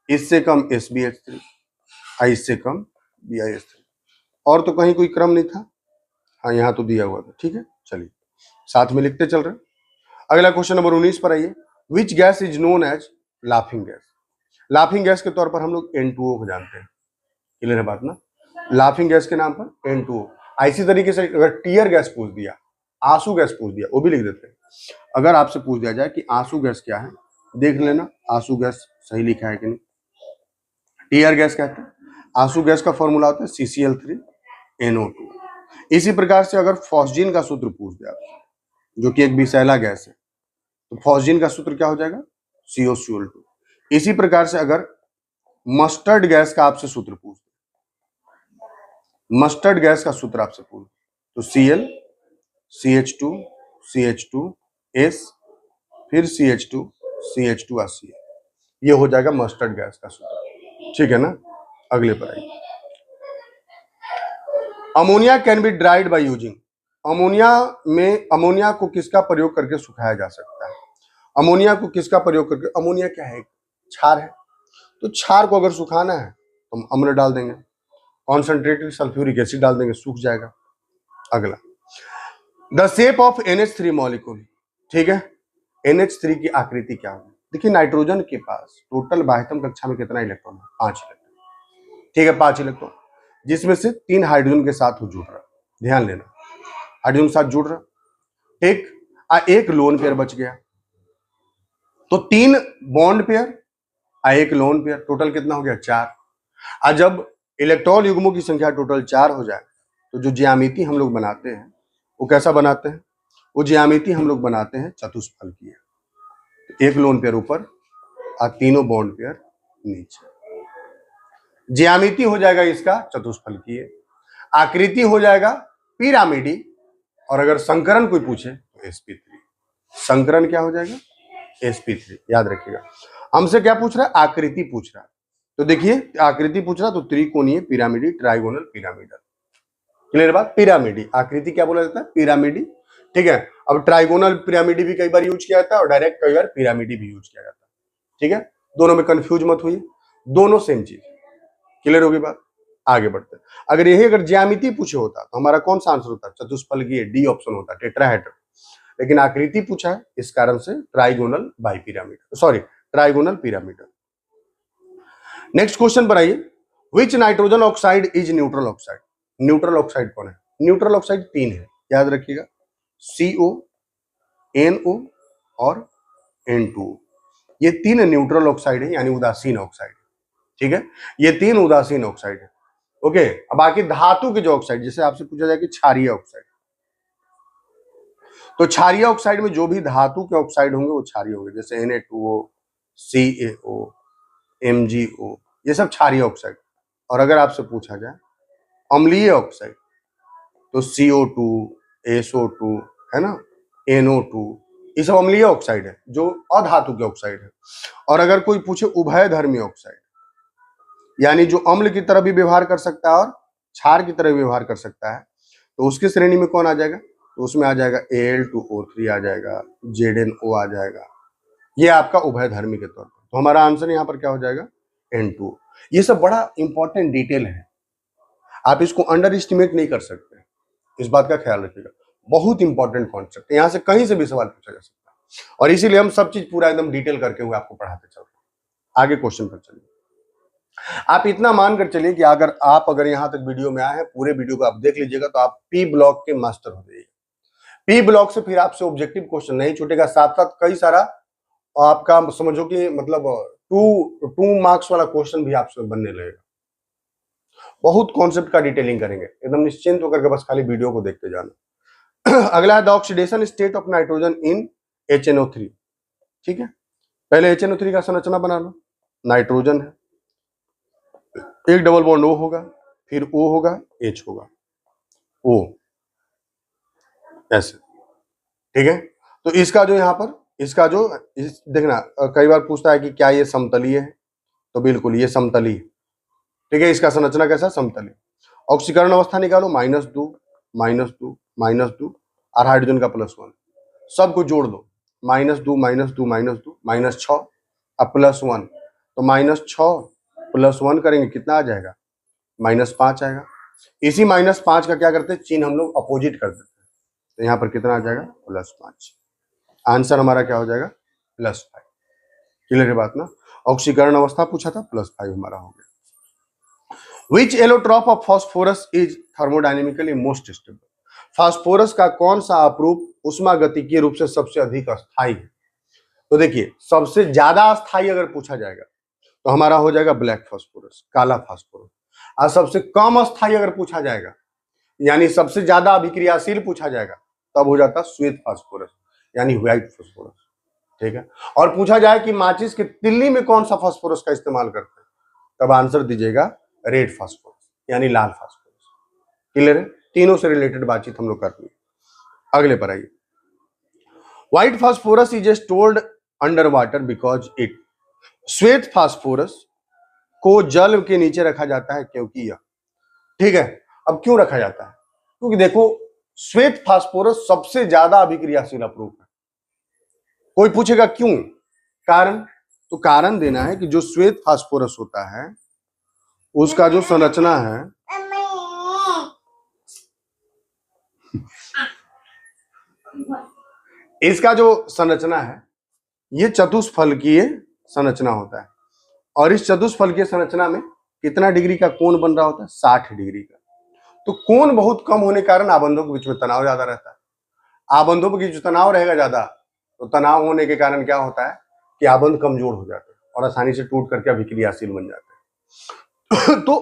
S1: इससे कम SbH3, इससे कम BiH3। और तो कहीं कोई क्रम नहीं था। हाँ यहाँ तो दिया हुआ था। ठीक है, चलिए साथ में लिखते चल रहे हैं। अगला क्वेश्चन नंबर 19 पर आइए। Which gas is known as laughing gas? Laughing gas के तौर पर हम लोग N2O को जानते हैं। क्लियर है बात ना। लाफिंग गैस के नाम पर N2O। इसी तरीके से अगर टीयर गैस पूछ दिया, आंसू गैस पूछ दिया, वो भी लिख देते हैं। अगर आपसे पूछ दिया जाए कि आंसू गैस क्या है, देख लेना आंसू गैस सही लिखा है कि नहीं। टीयर गैस कहते हैं। आंसू गैस का फॉर्मूला होता है CCl3NO2। इसी प्रकार से अगर फॉस्जीन का सूत्र पूछ दिया, जो कि एक विषैला गैस है, तो फॉस्जीन का सूत्र क्या हो जाएगा? COCl2। इसी प्रकार से अगर मस्टर्ड गैस का आपसे सूत्र पूछ, मस्टर्ड गैस का सूत्र आपसे पूछ, तो Cl CH2 CH2 S फिर CH2 CH2 और Cl, ये हो जाएगा मस्टर्ड गैस का सूत्र। ठीक है ना। अगले पर आइए। Ammonia can be dried by using. Ammonia को किसका प्रयोग करके सुखाया जा सकता है? अमोनिया को किसका प्रयोग करके? अमोनिया क्या है? क्षार है। तो क्षार को अगर सुखाना है तो हम अम्ल डाल देंगे, कॉन्सेंट्रेटेड सल्फ्यूरिक एसिड डाल देंगे, सूख जाएगा। अगला, the shape of NH3 molecule. ठीक है, NH3 की आकृति क्या होगी? देखिए नाइट्रोजन के पास टोटल बाह्यतम कक्षा में कितना इलेक्ट्रॉन है? 5 इलेक्ट्रॉन। ठीक है, 5 इलेक्ट्रॉन, जिसमें से 3 हाइड्रोजन के साथ वो जुड़ रहा। ध्यान लेना, हाइड्रोजन के साथ जुड़ रहा। ठीक, एक लोन पेयर बच गया, तो 3 बॉन्ड पेयर, एक लोन पेयर, टोटल कितना हो गया? 4। जब इलेक्ट्रॉन युग्मों की संख्या टोटल 4 हो जाए, तो जो ज्यामिति हम लोग बनाते हैं वो कैसा बनाते हैं? वो ज्यामिति हम लोग बनाते हैं चतुष्फल की। एक लोन पेयर ऊपर और तीनों बॉन्ड पेयर नीचे। ज्यामिति हो जाएगा इसका चतुष्फल की, आकृति हो जाएगा पिरामिडी, और अगर संकरण कोई पूछे तो sp3। संकरण क्या हो जाएगा? sp3। याद रखिएगा, हमसे क्या पूछ रहा है? आकृति पूछ रहा है। तो देखिए आकृति पूछ रहा तो त्रिकोणीय पिरामिडी, ट्राइगोनल पिरामिडल। क्लियर बात? पिरामिडी आकृति क्या बोला जाता है? पिरामिडी। ठीक है, अब ट्राइगोनल पिरामिडी भी कई बार यूज किया जाता है और डायरेक्ट कई बार पिरामिडी भी यूज किया जाता है। ठीक है, दोनों में कंफ्यूज मत हुई, दोनों सेम चीज। क्लियर होगी बात? आगे बढ़ते हैं। अगर यही अगर ज्यामिति पूछे होता तो हमारा कौन सा आंसर होता? चतुष्फल की डी ऑप्शन होता, टेट्राहेड्रन। लेकिन आकृति पूछा है, इस कारण से trigonal bipyramidal, sorry trigonal pyramidal. Next question पर आइए। विच nitrogen oxide is neutral oxide? Neutral oxide कौन है? न्यूट्रल ऑक्साइड 3 है, याद रखिएगा, CO, NO और N2O। ये 3 न्यूट्रल ऑक्साइड है, यानी उदासीन ऑक्साइड। ठीक है, ये 3 उदासीन ऑक्साइड है। ओके, अब बाकी धातु के जो ऑक्साइड, जैसे आपसे पूछा जाए कि क्षारीय ऑक्साइड, तो क्षारीय ऑक्साइड में जो भी धातु के ऑक्साइड होंगे वो क्षारीय होंगे, जैसे Na2O, CaO, MgO, ये सब क्षारीय ऑक्साइड। और अगर आपसे पूछा जाए अम्लीय ऑक्साइड, तो CO2, SO2 है ना, NO2, ये सब अम्लीय ऑक्साइड है, जो अधातु के ऑक्साइड है। और अगर कोई पूछे उभयधर्मी ऑक्साइड, यानी जो अम्ल की तरह भी व्यवहार कर सकता है और क्षार की तरह व्यवहार कर सकता है, तो उसकी श्रेणी में कौन आ जाएगा? तो उसमें आ जाएगा Al2O3 आ जाएगा, ZnO आ जाएगा। ये आपका उभयधर्मी के तौर पर। तो हमारा आंसर यहाँ पर क्या हो जाएगा? N2। ये सब बड़ा इंपॉर्टेंट डिटेल है, आप इसको अंडर एस्टिमेट नहीं कर सकते, इस बात का ख्याल रखिएगा। बहुत इंपॉर्टेंट कॉन्सेप्ट है, यहाँ से कहीं से भी सवाल पूछा जा सकता है, और इसीलिए हम सब चीज पूरा एकदम डिटेल करके हुए आपको पढ़ाते चल रहे हैं। आगे क्वेश्चन पर चलिए। आप इतना मानकर चलिए कि अगर यहाँ तक वीडियो में आए हैं, पूरे वीडियो को आप देख लीजिएगा, तो आप P ब्लॉक के मास्टर हो जाइए। P ब्लॉक से फिर आपसे ऑब्जेक्टिव क्वेश्चन नहीं छूटेगा, साथ साथ कई सारा आपका समझो कि मतलब 2 मार्क्स वाला क्वेश्चन भी आपसे बनने लगेगा। बहुत कॉन्सेप्ट का डिटेलिंग करेंगे, एकदम निश्चिंत होकर के बस खाली वीडियो को देखते जाना। अगला है the oxidation state of nitrogen in HNO3। ठीक है, पहले HNO3 का संरचना बना लो। नाइट्रोजन है, एक डबल बॉन्ड O होगा, फिर O होगा, H होगा, O ऐसे। ठीक है, तो इसका जो यहाँ पर देखना कई बार पूछता है कि क्या ये समतलीय है, तो बिल्कुल ये समतली, ठीक है। इसका संरचना कैसा, समतली। ऑक्सीकरण अवस्था निकालो, -2 -2 -2 और हाइड्रोजन का +1, सबको जोड़ दो, -2 -2 -2 -6 और +1, तो -6 +1 करेंगे कितना आ जाएगा, -5 आएगा। इसी -5 का क्या करते हैं, चिन्ह हम लोग अपोजिट कर देते हैं, तो यहाँ पर कितना आ जाएगा, +5। आंसर हमारा क्या हो जाएगा, +5। क्लियर है बात ना। ऑक्सीकरण अवस्था पूछा था, +5 हमारा हो गया। Which allotrope of phosphorus is thermodynamically most stable. Phosphorus का कौन सा अपरूप उष्मागतिकीय रूप से सबसे अधिक अस्थायी है। तो देखिए, सबसे ज्यादा अस्थायी अगर पूछा जाएगा तो हमारा हो जाएगा ब्लैक फास्फोरस, काला फास्फोरस। और सबसे कम अस्थायी अगर पूछा जाएगा, यानी सबसे ज्यादा अभिक्रियाशील पूछा जाएगा, तब हो जाता श्वेत फास्फोरस, यानी व्हाइट फास्फोरस, ठीक है। और पूछा जाए कि माचिस की तिल्ली में कौन सा फास्फोरस का इस्तेमाल करते हैं, तब आंसर दीजिएगा रेड फास्फोरस, यानी लाल फास्फोरस। क्लियर है, तीनों से रिलेटेड बातचीत हम लोग कर रहे हैं। अगले पर आइए। White phosphorus is stored under water because it. श्वेत फास्फोरस को जल के नीचे रखा जाता है क्योंकि यह, ठीक है। अब क्यों रखा जाता है, क्योंकि देखो श्वेत फास्फोरस सबसे ज्यादा अभिक्रियाशील अपरूप है। कोई पूछेगा क्यों, कारण, तो कारण देना है कि जो श्वेत फास्फोरस होता है उसका जो संरचना है, इसका जो संरचना है ये चतुष्फलकीय संरचना होता है। और इस चतुष्फलकीय संरचना में कितना डिग्री का कोण बन रहा होता है, 60 डिग्री का। तो कोण बहुत कम होने के कारण आबंधों के बीच में तनाव ज्यादा रहता है। आबंधों के बीच तनाव रहेगा ज्यादा, तो तनाव होने के कारण क्या होता है कि आबंध कमजोर हो जाते हैं और आसानी से टूट करके अभिक्रियाशील बन जाते हैं। तो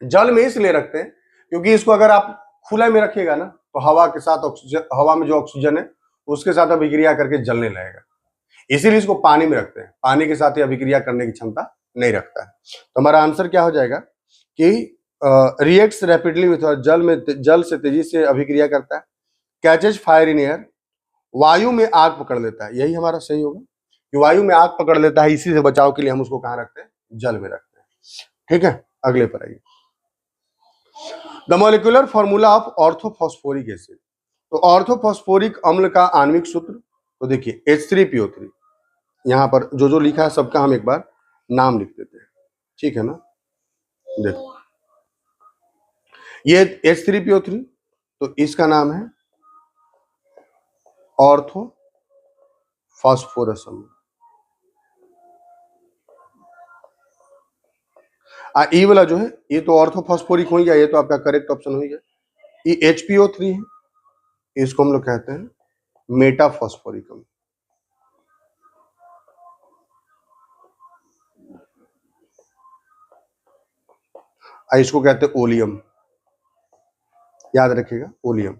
S1: जल में इसलिए रखते हैं क्योंकि इसको अगर आप खुले में रखिएगा ना, तो हवा के साथ ऑक्सीजन, हवा में जो ऑक्सीजन है उसके साथ अभिक्रिया करके जलने लगेगा। इसीलिए इसको पानी में रखते हैं, पानी के साथ ये अभिक्रिया करने की क्षमता नहीं रखता है। तो हमारा आंसर क्या हो जाएगा कि रिएक्ट्स रैपिडली विथ, जल से तेजी से अभिक्रिया करता है। कैचेज फायर इन एयर, वायु में आग पकड़ लेता है, यही हमारा सही होगा कि वायु में आग पकड़ लेता है। इसी से बचाव के लिए हम उसको कहाँ रखते हैं, जल में रखते हैं, ठीक है। अगले पर आइए। The molecular formula of orthophosphoric acid. तो ऑर्थोफॉस्फोरिक अम्ल का आणविक सूत्र, तो देखिए H3PO3, यहां पर जो जो लिखा है सबका हम एक बार नाम लिख देते हैं, ठीक है ना। देखो ये H3PO3, तो इसका नाम है ऑर्थोफॉस्फोरस अम्ल। ई वाला जो है ये तो ऑर्थोफॉस्फोरिक हो गया, ये तो आपका करेक्ट ऑप्शन हो गया। ये HPO3 है, इसको हम लोग कहते हैं मेटाफॉस्फोरिक अम्ल। इसको कहते हैं ओलियम, याद रखिएगा ओलियम।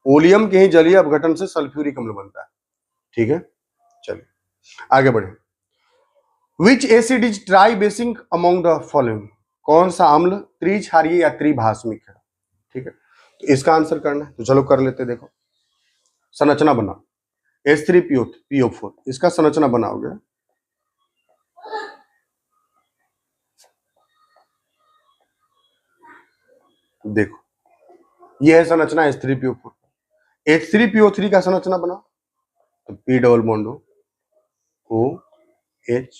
S1: ओलियम के ही जलीय अपघटन से सल्फ्यूरिक अम्ल बनता है, ठीक है। चलिए आगे बढ़े। विच acid is try basic among the following. कौन सा अम्ल त्रिक्षारीय या त्रिभाषमिक है, ठीक है। तो इसका आंसर करना है, तो चलो कर लेते। देखो संरचना बनाओ, H3PO4, इसका संरचना बनाओगे, देखो ये है संरचना H3PO4। H3PO3 का संरचना बनाओ, तो P double bond O H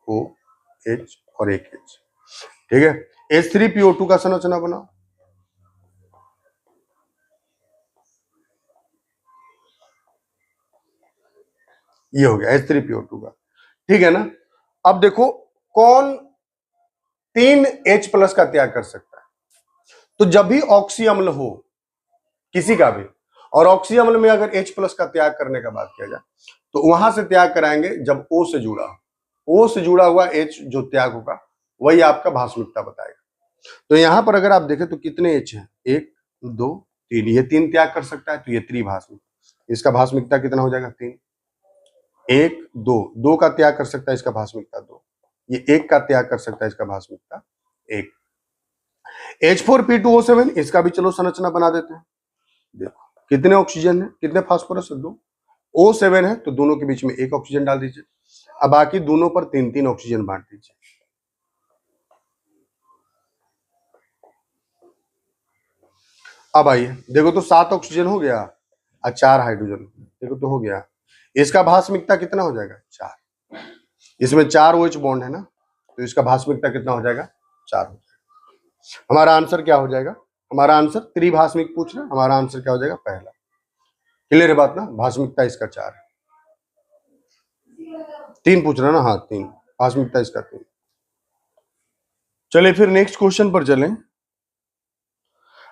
S1: O H और एक H, ठीक है। H3PO2 का संरचना बनाओ, ये हो गया H3PO2 का, ठीक है ना। अब देखो कौन 3 H+ का त्याग कर सकता है, तो जब भी ऑक्सी अम्ल हो किसी का भी, और ऑक्सी अम्ल में अगर H+ का त्याग करने का बात किया जाए, तो वहां से त्याग कराएंगे जब O से जुड़ा हो। O से जुड़ा हुआ H जो त्याग होगा वही आपका भास्मिकता बताएगा। तो यहां पर अगर आप देखें तो कितने H हैं, 1 2 3, ये 3 त्याग कर सकता है, तो ये त्रिभास्मिक, इसका भास्मिकता कितना हो जाएगा, 3। 1 2, 2 का त्याग कर सकता है, इसका भास्मिकता 2। ये 1 का त्याग कर सकता है, इसका भास्मिकता 1। H4P2O7, इसका भी चलो संरचना बना देते हैं। देखो कितने ऑक्सीजन है, कितने फास्फोरस है, 2। O7 है तो दोनों के बीच में 1 ऑक्सीजन डाल दीजिए, अब बाकी दोनों पर 3-3 ऑक्सीजन बांट दीजिए। अब आइए देखो तो 7 ऑक्सीजन हो गया और 4 हाइड्रोजन, देखो तो हो गया। इसका भास्मिकता कितना हो जाएगा 4, इसमें 4 OH बॉन्ड है ना, तो इसका भास्मिकता कितना हो जाएगा 4 हो जाएगा। हमारा आंसर क्या हो जाएगा, हमारा आंसर त्रिभास्मिक पूछ रहा, हमारा आंसर क्या हो जाएगा पहला। क्लियर है बात ना, भास्मिकता इसका 4 है। 3 पूछ रहा ना, हाँ 3, भास्मिकता इसका 3। चलिए फिर नेक्स्ट क्वेश्चन पर चलें।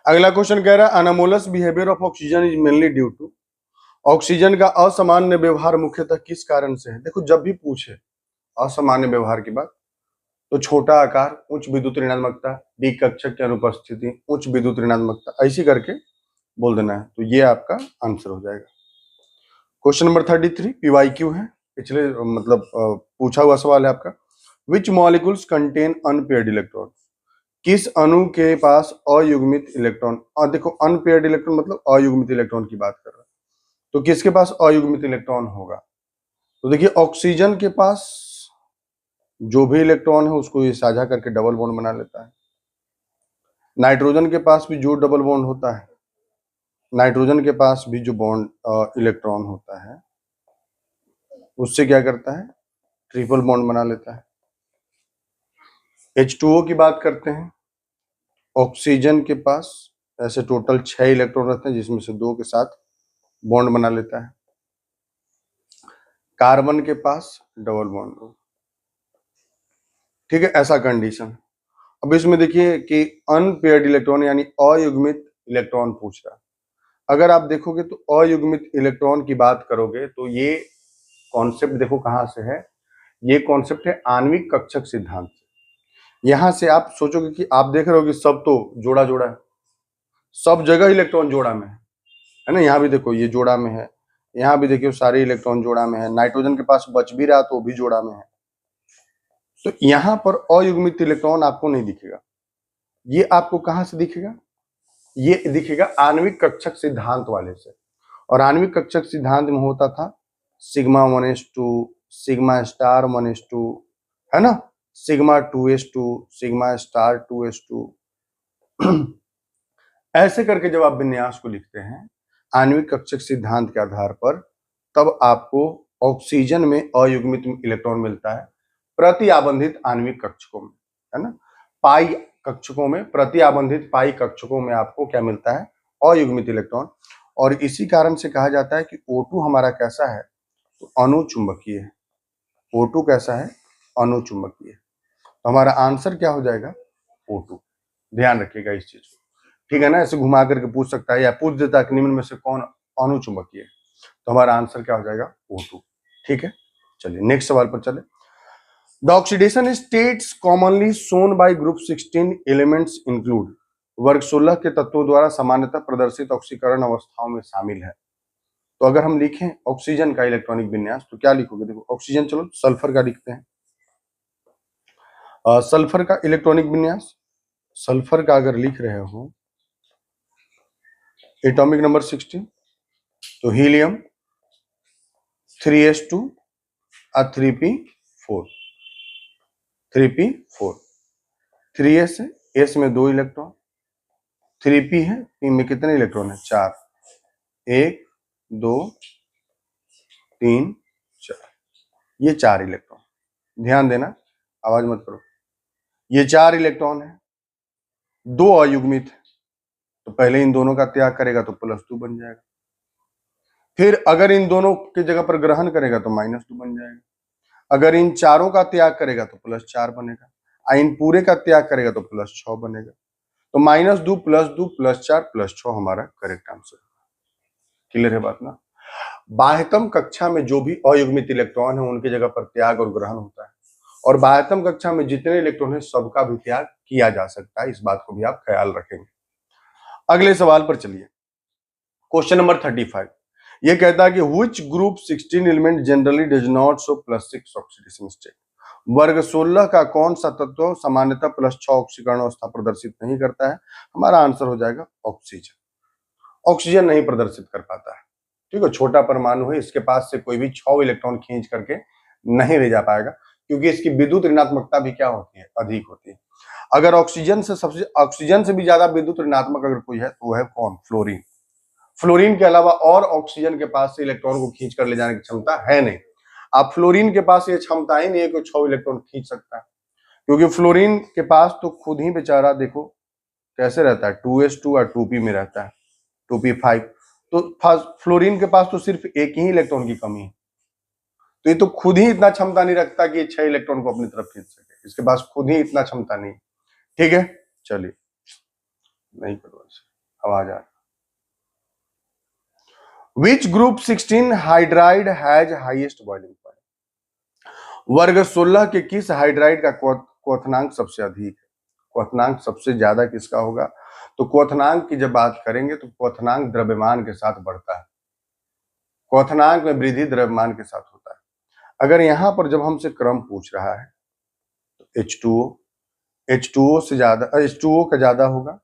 S1: अगला क्वेश्चन कह रहा है anomalous behaviour of oxygen is mainly due to, oxygen का असामान्य व्यवहार मुख्यतः किस कारण से है। देखो जब भी पूछे असामान्य व्यवहार की बात तो छोटा आकार, उच्च विद्युत ऋणात्मकता, डी कक्षक की अनुपस्थिति, उच्च विद्युत ऋणात्मकता, ऐसी करके बोल देना है, तो ये आपका आंसर हो जाएगा। क्वेश्चन नंबर 33 पीवाईक्यू है, पिछले मतलब पूछा हुआ सवाल है आपका। विच मॉलिक्यूल्स कंटेन अनपेयर्ड इलेक्ट्रॉन, किस अणु के पास अयुग्मित इलेक्ट्रॉन, और देखो अनपेयर्ड इलेक्ट्रॉन मतलब अयुग्मित इलेक्ट्रॉन की बात कर रहा है, तो किसके पास अयुग्मित इलेक्ट्रॉन होगा, तो देखिए ऑक्सीजन के पास जो भी इलेक्ट्रॉन है उसको ये साझा करके डबल बॉन्ड बना लेता है। नाइट्रोजन के पास भी जो डबल बॉन्ड होता है, नाइट्रोजन के पास भी जो बॉन्ड इलेक्ट्रॉन होता है उससे क्या करता है ट्रिपल बॉन्ड बना लेता है। H2O की बात करते हैं, ऑक्सीजन के पास ऐसे टोटल 6 इलेक्ट्रॉन रहते हैं जिसमें से 2 के साथ बॉन्ड बना लेता है। कार्बन के पास डबल बॉन्ड, ठीक है, ऐसा कंडीशन। अब इसमें देखिए कि अनपेयर्ड इलेक्ट्रॉन यानी अयुग्मित इलेक्ट्रॉन पूछ रहा है। अगर आप देखोगे तो अयुग्मित इलेक्ट्रॉन की बात करोगे तो ये कॉन्सेप्ट देखो कहां से है, ये कॉन्सेप्ट है आणविक कक्षक सिद्धांत से। यहां से आप सोचोगे कि आप देख रहे हो कि सब तो जोड़ा जोड़ा है, सब जगह इलेक्ट्रॉन जोड़ा में है ना, यहाँ भी देखो ये जोड़ा में है, यहाँ भी देखिए सारे इलेक्ट्रॉन जोड़ा में है, नाइट्रोजन के पास बच भी रहा तो वो भी जोड़ा में है, तो यहाँ पर अयुग्मित इलेक्ट्रॉन आपको नहीं दिखेगा। ये आपको कहां से दिखेगा, ये दिखेगा आणविक कक्षक सिद्धांत वाले से। और आणविक कक्षक सिद्धांत में होता था sigma 1s2, sigma star 1s2, है ना, sigma 2s2, sigma star 2s2 ऐसे करके जब आप विन्यास को लिखते हैं आणविक कक्षक सिद्धांत के आधार पर, तब आपको ऑक्सीजन में अयुग्मित इलेक्ट्रॉन मिलता है प्रति आबंधित आणविक कक्षकों में, है ना, पाई कक्षकों में, प्रति आबंधित पाई कक्षकों में आपको क्या मिलता है अयुग्मित इलेक्ट्रॉन। और इसी कारण से कहा जाता है कि O2 हमारा कैसा है, तो अनुचुंबकीय है। O2 कैसा है, अनुचुंबकीय। तो हमारा आंसर क्या हो जाएगा O2। ध्यान रखिएगा इस चीज को, ठीक है ना, ऐसे घुमा करके पूछ सकता है या पूछ देता है कि निम्न में से कौन अनुचुंबकीय है, तो हमारा आंसर क्या हो जाएगा O2। ठीक है, चलिए नेक्स्ट सवाल पर चले। The oxidation states commonly shown by group 16 elements include, वर्ग 16 के तत्वों द्वारा सामान्यतः प्रदर्शित ऑक्सीकरण अवस्थाओं में शामिल है। तो अगर हम लिखें ऑक्सीजन का इलेक्ट्रॉनिक विन्यास तो क्या लिखोगे, देखो ऑक्सीजन, चलो सल्फर का लिखते हैं। सल्फर का इलेक्ट्रॉनिक विन्यास, सल्फर का अगर लिख रहे हो एटॉमिक नंबर 16, तो हीलियम 3s2 और 3p4, 3p4, 3s है, s में 2 इलेक्ट्रॉन, 3p है, p में कितने इलेक्ट्रॉन है 4, 1 2 3 4, ये 4 इलेक्ट्रॉन। ध्यान देना, आवाज मत करो, ये 4 इलेक्ट्रॉन है, 2 अयुग्मित है, तो पहले इन दोनों का त्याग करेगा तो +2 बन जाएगा, फिर अगर इन दोनों की जगह पर ग्रहण करेगा तो -2 बन जाएगा, अगर इन चारों का त्याग करेगा तो +4 बनेगा, और इन पूरे का त्याग करेगा तो +6 बनेगा। तो -2 +2 +4 +6 हमारा करेक्ट आंसर। क्लियर है बात ना। बाह्यतम कक्षा में जो भी अयुग्मित इलेक्ट्रॉन है उनकी जगह पर त्याग और ग्रहण होता है, और बाह्यतम कक्षा में जितने इलेक्ट्रॉन है सबका भी त्याग किया जा सकता है, इस बात को भी आप ख्याल रखेंगे। अगले सवाल पर चलिए, क्वेश्चन नंबर 35 ये कहता है कि which group 16 element generally does not show +6 oxidation state, वर्ग 16 का कौन सा तत्व सामान्यतः +6 ऑक्सीकरण अवस्था प्रदर्शित नहीं करता है। हमारा आंसर हो जाएगा ऑक्सीजन। ऑक्सीजन नहीं प्रदर्शित कर पाता है, ठीक है, छोटा परमाणु है, इसके पास से कोई भी 6 इलेक्ट्रॉन खींच करके नहीं ले जा पाएगा, क्योंकि इसकी विद्युत ऋणात्मकता भी क्या होती है, अधिक होती है। अगर ऑक्सीजन से भी ज्यादा विद्युत ऋणात्मक अगर कोई है तो वो है कौन? फ्लोरीन। फ्लोरीन के अलावा और ऑक्सीजन के पास से इलेक्ट्रॉन को खींच कर ले जाने की क्षमता है नहीं। अब फ्लोरीन के पास ये क्षमता ही नहीं है कि 6 इलेक्ट्रॉन खींच सकता है, क्योंकि फ्लोरीन के पास तो खुद ही बेचारा देखो कैसे रहता है, 2s2 और 2p में रहता है, 2p5। तो फ्लोरीन के पास तो सिर्फ एक ही इलेक्ट्रॉन की कमी है, तो ये तो खुद ही इतना क्षमता नहीं रखता कि 6 इलेक्ट्रॉन को अपनी तरफ खींच सके, इसके पास खुद ही इतना क्षमता नहीं। ठीक है, चलिए नहीं करो ऐसे, आवाज आ रहा। Which group 16 hydride has highest boiling point? वर्ग 16 के किस हाइड्राइड का क्वथनांक सबसे अधिक है? क्वथनांक सबसे ज्यादा किसका होगा? तो क्वथनांक की जब बात करेंगे तो क्वथनांक द्रव्यमान के साथ बढ़ता है, क्वथनांक में वृद्धि द्रव्यमान के साथ होता है। अगर यहां पर जब हमसे क्रम पूछ रहा है तो H2O से ज्यादा, H2O का ज्यादा होगा,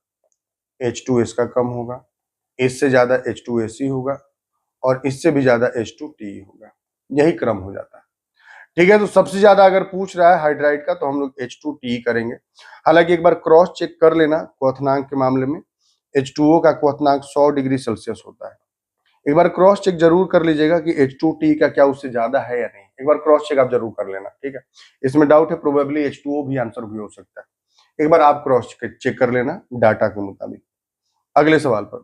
S1: H2 इसका कम होगा, इससे ज्यादा H2AC होगा, और इससे भी ज्यादा H2TE होगा, यही क्रम हो जाता है। ठीक है, तो सबसे ज्यादा अगर पूछ रहा है हाइड्राइड का तो हम लोग H2TE करेंगे। हालांकि एक बार क्रॉस चेक कर लेना क्वथनांक के मामले में, H2O का क्वथनांक 100 डिग्री सेल्सियस होता है। एक बार क्रॉस चेक जरूर कर लीजिएगा कि H2TE का क्या उससे ज्यादा है या नहीं, एक बार क्रॉस चेक आप जरूर कर लेना। ठीक है, इसमें डाउट है, प्रोबेबली H2O भी आंसर भी हो सकता है, एक बार आप क्रॉस चेक कर लेना डाटा के मुताबिक। अगले सवाल पर,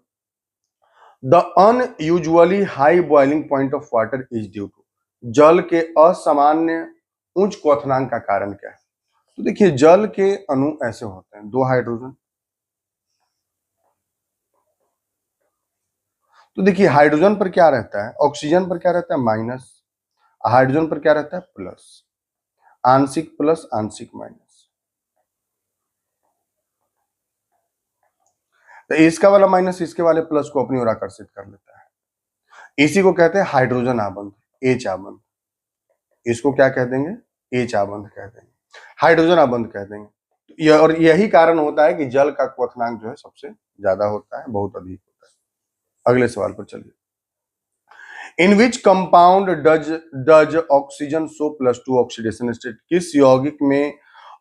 S1: the unusually high boiling point of water is due to, जल के असामान्य उच्च क्वथनांक का कारण क्या है? तो देखिए, जल के अणु ऐसे होते हैं, 2 हाइड्रोजन। तो देखिए, हाइड्रोजन पर क्या रहता है, ऑक्सीजन पर क्या रहता है? माइनस। हाइड्रोजन पर क्या रहता है? प्लस। आंशिक प्लस आंशिक माइनस। तो इसका वाला माइनस इसके वाले प्लस को अपनी ओर आकर्षित कर लेता है। इसी को कहते हैं हाइड्रोजन आबंध, एच आबंध। इसको क्या कह देंगे? एच आबंध कह देंगे, हाइड्रोजन आबंध कह देंगे। और यही कारण होता है कि जल का क्वथनांक जो है सबसे ज्यादा होता है, बहुत अधिक होता है। अगले सवाल पर चलिए, in which compound does oxygen show +2 oxidation state? किस यौगिक में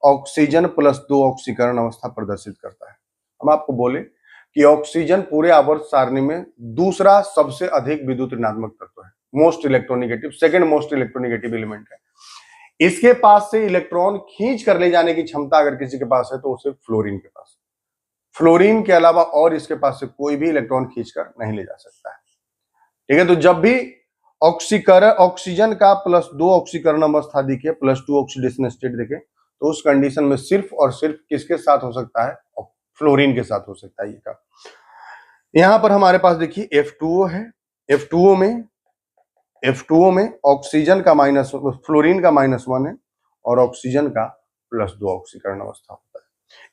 S1: ऑक्सीजन +2 ऑक्सीकरण अवस्था प्रदर्शित करता है? हम आपको बोले कि ऑक्सीजन पूरे आवर्त सारणी में दूसरा सबसे अधिक विद्युत ऋणात्मक तत्व है, most electronegative, second most electronegative element है। इसके पास से इलेक्ट्रॉन खींच कर ले जाने की क्षमता अगर किसी के पास है तो वो सिर्फ फ्लोरीन के पास। फ्लोरीन के अलावा और इसके पास से कोई भी इलेक्ट्रॉन खींचकर नहीं ले जा सकता है। ठीक है, तो जब भी ऑक्सीजन का +2 ऑक्सीकरण अवस्था दिखे, +2 ऑक्सीडेशन स्टेट दिखे, तो उस कंडीशन में सिर्फ और सिर्फ किसके साथ हो सकता है? फ्लोरीन के साथ हो सकता है। ये का यहां पर हमारे पास देखिए F2O है, F2O में ऑक्सीजन का माइनस, फ्लोरीन का -1 है और ऑक्सीजन का +2 ऑक्सीकरण अवस्था होता है,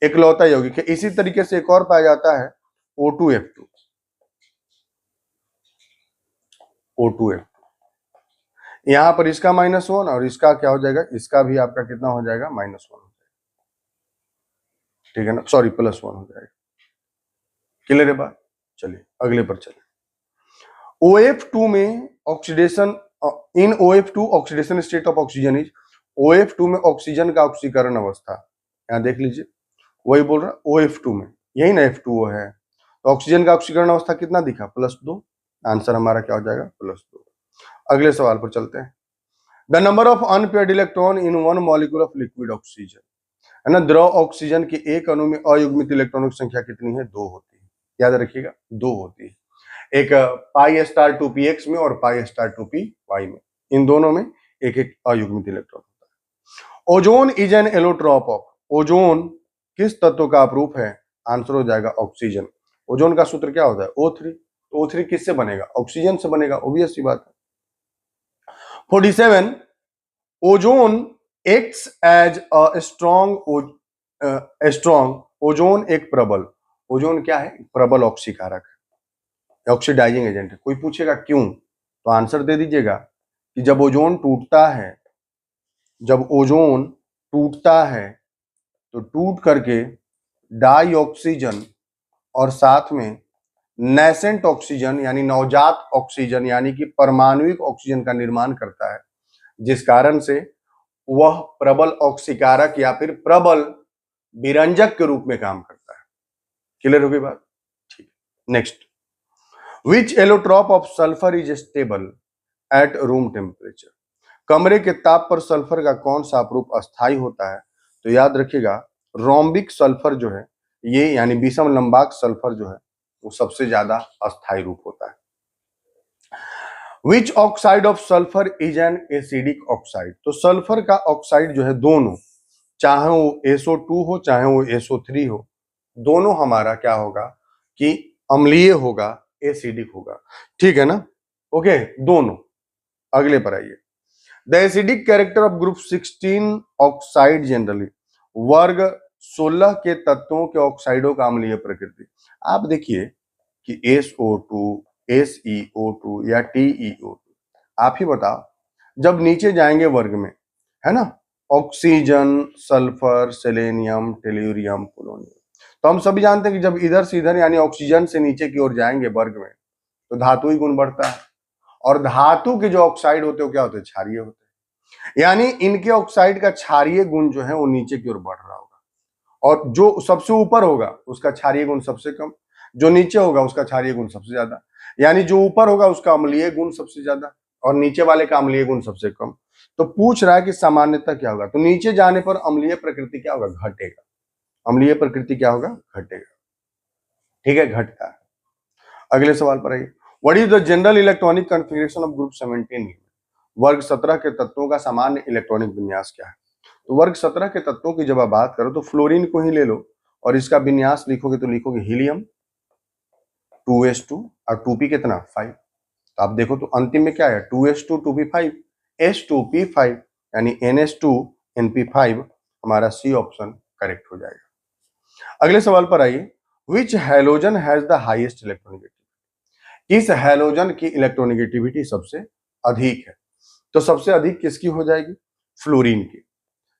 S1: इकलौता यौगिक है। इसी तरीके से एक और पाया जाता है O2F2, यहां पर इसका -1 और इसका क्या हो जाएगा? इसका भी आपका कितना हो जाएगा? -1 हो जाएगा। ठीक है ना, सॉरी +1 हो जाएगा। क्लियर है बात? चलिए अगले पर चलिए। OF2 में oxidation, in OF2 oxidation state of oxygen is, OF2 में ऑक्सीजन का ऑक्सीकरण अवस्था, यहां देख लीजिए वही बोल रहा, OF2 में, यही ना F2O है, तो ऑक्सीजन का ऑक्सीकरण अवस्था कितना दिखा? +2। आंसर हमारा क्या हो जाएगा? +2। अगले सवाल पर चलते हैं, the number of unpaired electron in one molecule of liquid oxygen, है ना, द्रव ऑक्सीजन के एक अणु में अयुग्मित इलेक्ट्रॉनों की संख्या कितनी है? 2 होती है, याद रखिएगा 2 होती है, एक π*2px में और π*2py में, इन दोनों में एक एक अयुग्मित इलेक्ट्रॉन होता है। Ozone is an allotrope of, ozone किस तत्व का अपरूप है? आंसर हो जाएगा ऑक्सीजन। ओजोन का सूत्र क्या होता है? O3। तो O3 किससे बनेगा? ऑक्सीजन से बनेगा, ऑब्वियस सी बात है। 47, ozone acts as a strong, ozone एक प्रबल, ओजोन क्या है? प्रबल ऑक्सीकारक है, ऑक्सीडाइजिंग एजेंट है। कोई पूछेगा क्यों, तो आंसर दे दीजिएगा कि जब ओजोन टूटता है, जब ओजोन टूटता है तो टूट करके डाई ऑक्सीजन और साथ में नेसेंट ऑक्सीजन यानी नवजात ऑक्सीजन यानी कि परमाणुिक ऑक्सीजन का निर्माण करता है, जिस कारण से वह प्रबल ऑक्सीकारक या फिर प्रबल विरंजक के रूप में काम करता है। क्लियर हो गई बात? ठीक। Next, which allotrope of sulphur is stable at room temperature? कमरे के ताप पर सल्फर का कौन सा अपरूप अस्थायी होता है? तो याद रखिएगा, रोम्बिक सल्फर जो है ये, यानी विषम लंबाक सल्फर जो है वो सबसे ज्यादा अस्थायी रूप होता है। विच oxide of sulphur is an acidic oxide? तो सल्फर का ऑक्साइड जो है दोनों, चाहे वो SO2 हो चाहे वो SO3 हो, दोनों हमारा क्या होगा कि अम्लीय होगा, एसिडिक होगा। ठीक है ना? ओके, दोनों। अगले पर आइए, the acidic character of group 16 oxide generally, वर्ग 16 के तत्वों के ऑक्साइडों का अम्लीय प्रकृति। आप देखिए कि SO2, SeO2 या TeO2, आप ही बताओ, जब नीचे जाएंगे वर्ग में, है ना, oxygen, sulphur, selenium, tellurium, polonium, तो हम सभी जानते हैं कि जब इधर से इधर यानी ऑक्सीजन से नीचे की ओर जाएंगे वर्ग में, तो धातु ही गुण बढ़ता है। और धातु के जो ऑक्साइड होते हैं क्या होते हैं? क्षारीय होते हैं। यानी इनके ऑक्साइड का क्षारीय गुण जो है वो नीचे की ओर बढ़ रहा होगा, और जो सबसे ऊपर होगा उसका क्षारीय गुण सबसे कम, जो नीचे होगा उसका क्षारीय गुण सबसे ज्यादा। यानी जो ऊपर होगा उसका अम्लीय गुण सबसे ज्यादा और नीचे वाले का अम्लीय गुण सबसे कम। तो पूछ रहा है कि सामान्यतः क्या होगा? तो नीचे जाने पर अम्लीय प्रकृति क्या होगा? घटेगा। अम्लीय प्रकृति क्या होगा? घटेगा। ठीक है, घटता है। अगले सवाल पर आइए, what is the general electronic configuration of group 17? वर्ग 17 के तत्वों का सामान्य इलेक्ट्रॉनिक विन्यास क्या है? तो वर्ग 17 के तत्वों की जब आप बात करो तो फ्लोरीन को ही ले लो और इसका विन्यास लिखोगे तो लिखोगे हीलियम 2s2 और 2p कितना 5। तो आप देखो तो अंतिम में क्या है? 2s2 2p5 s2p5 यानी ns2 np5, हमारा सी ऑप्शन करेक्ट हो जाएगा। अगले सवाल पर आइए, which halogen has the highest electronegativity? इस हैलोजन की इलेक्ट्रोनेगेटिविटी सबसे अधिक है। तो सबसे अधिक किसकी हो जाएगी? फ्लोरीन की।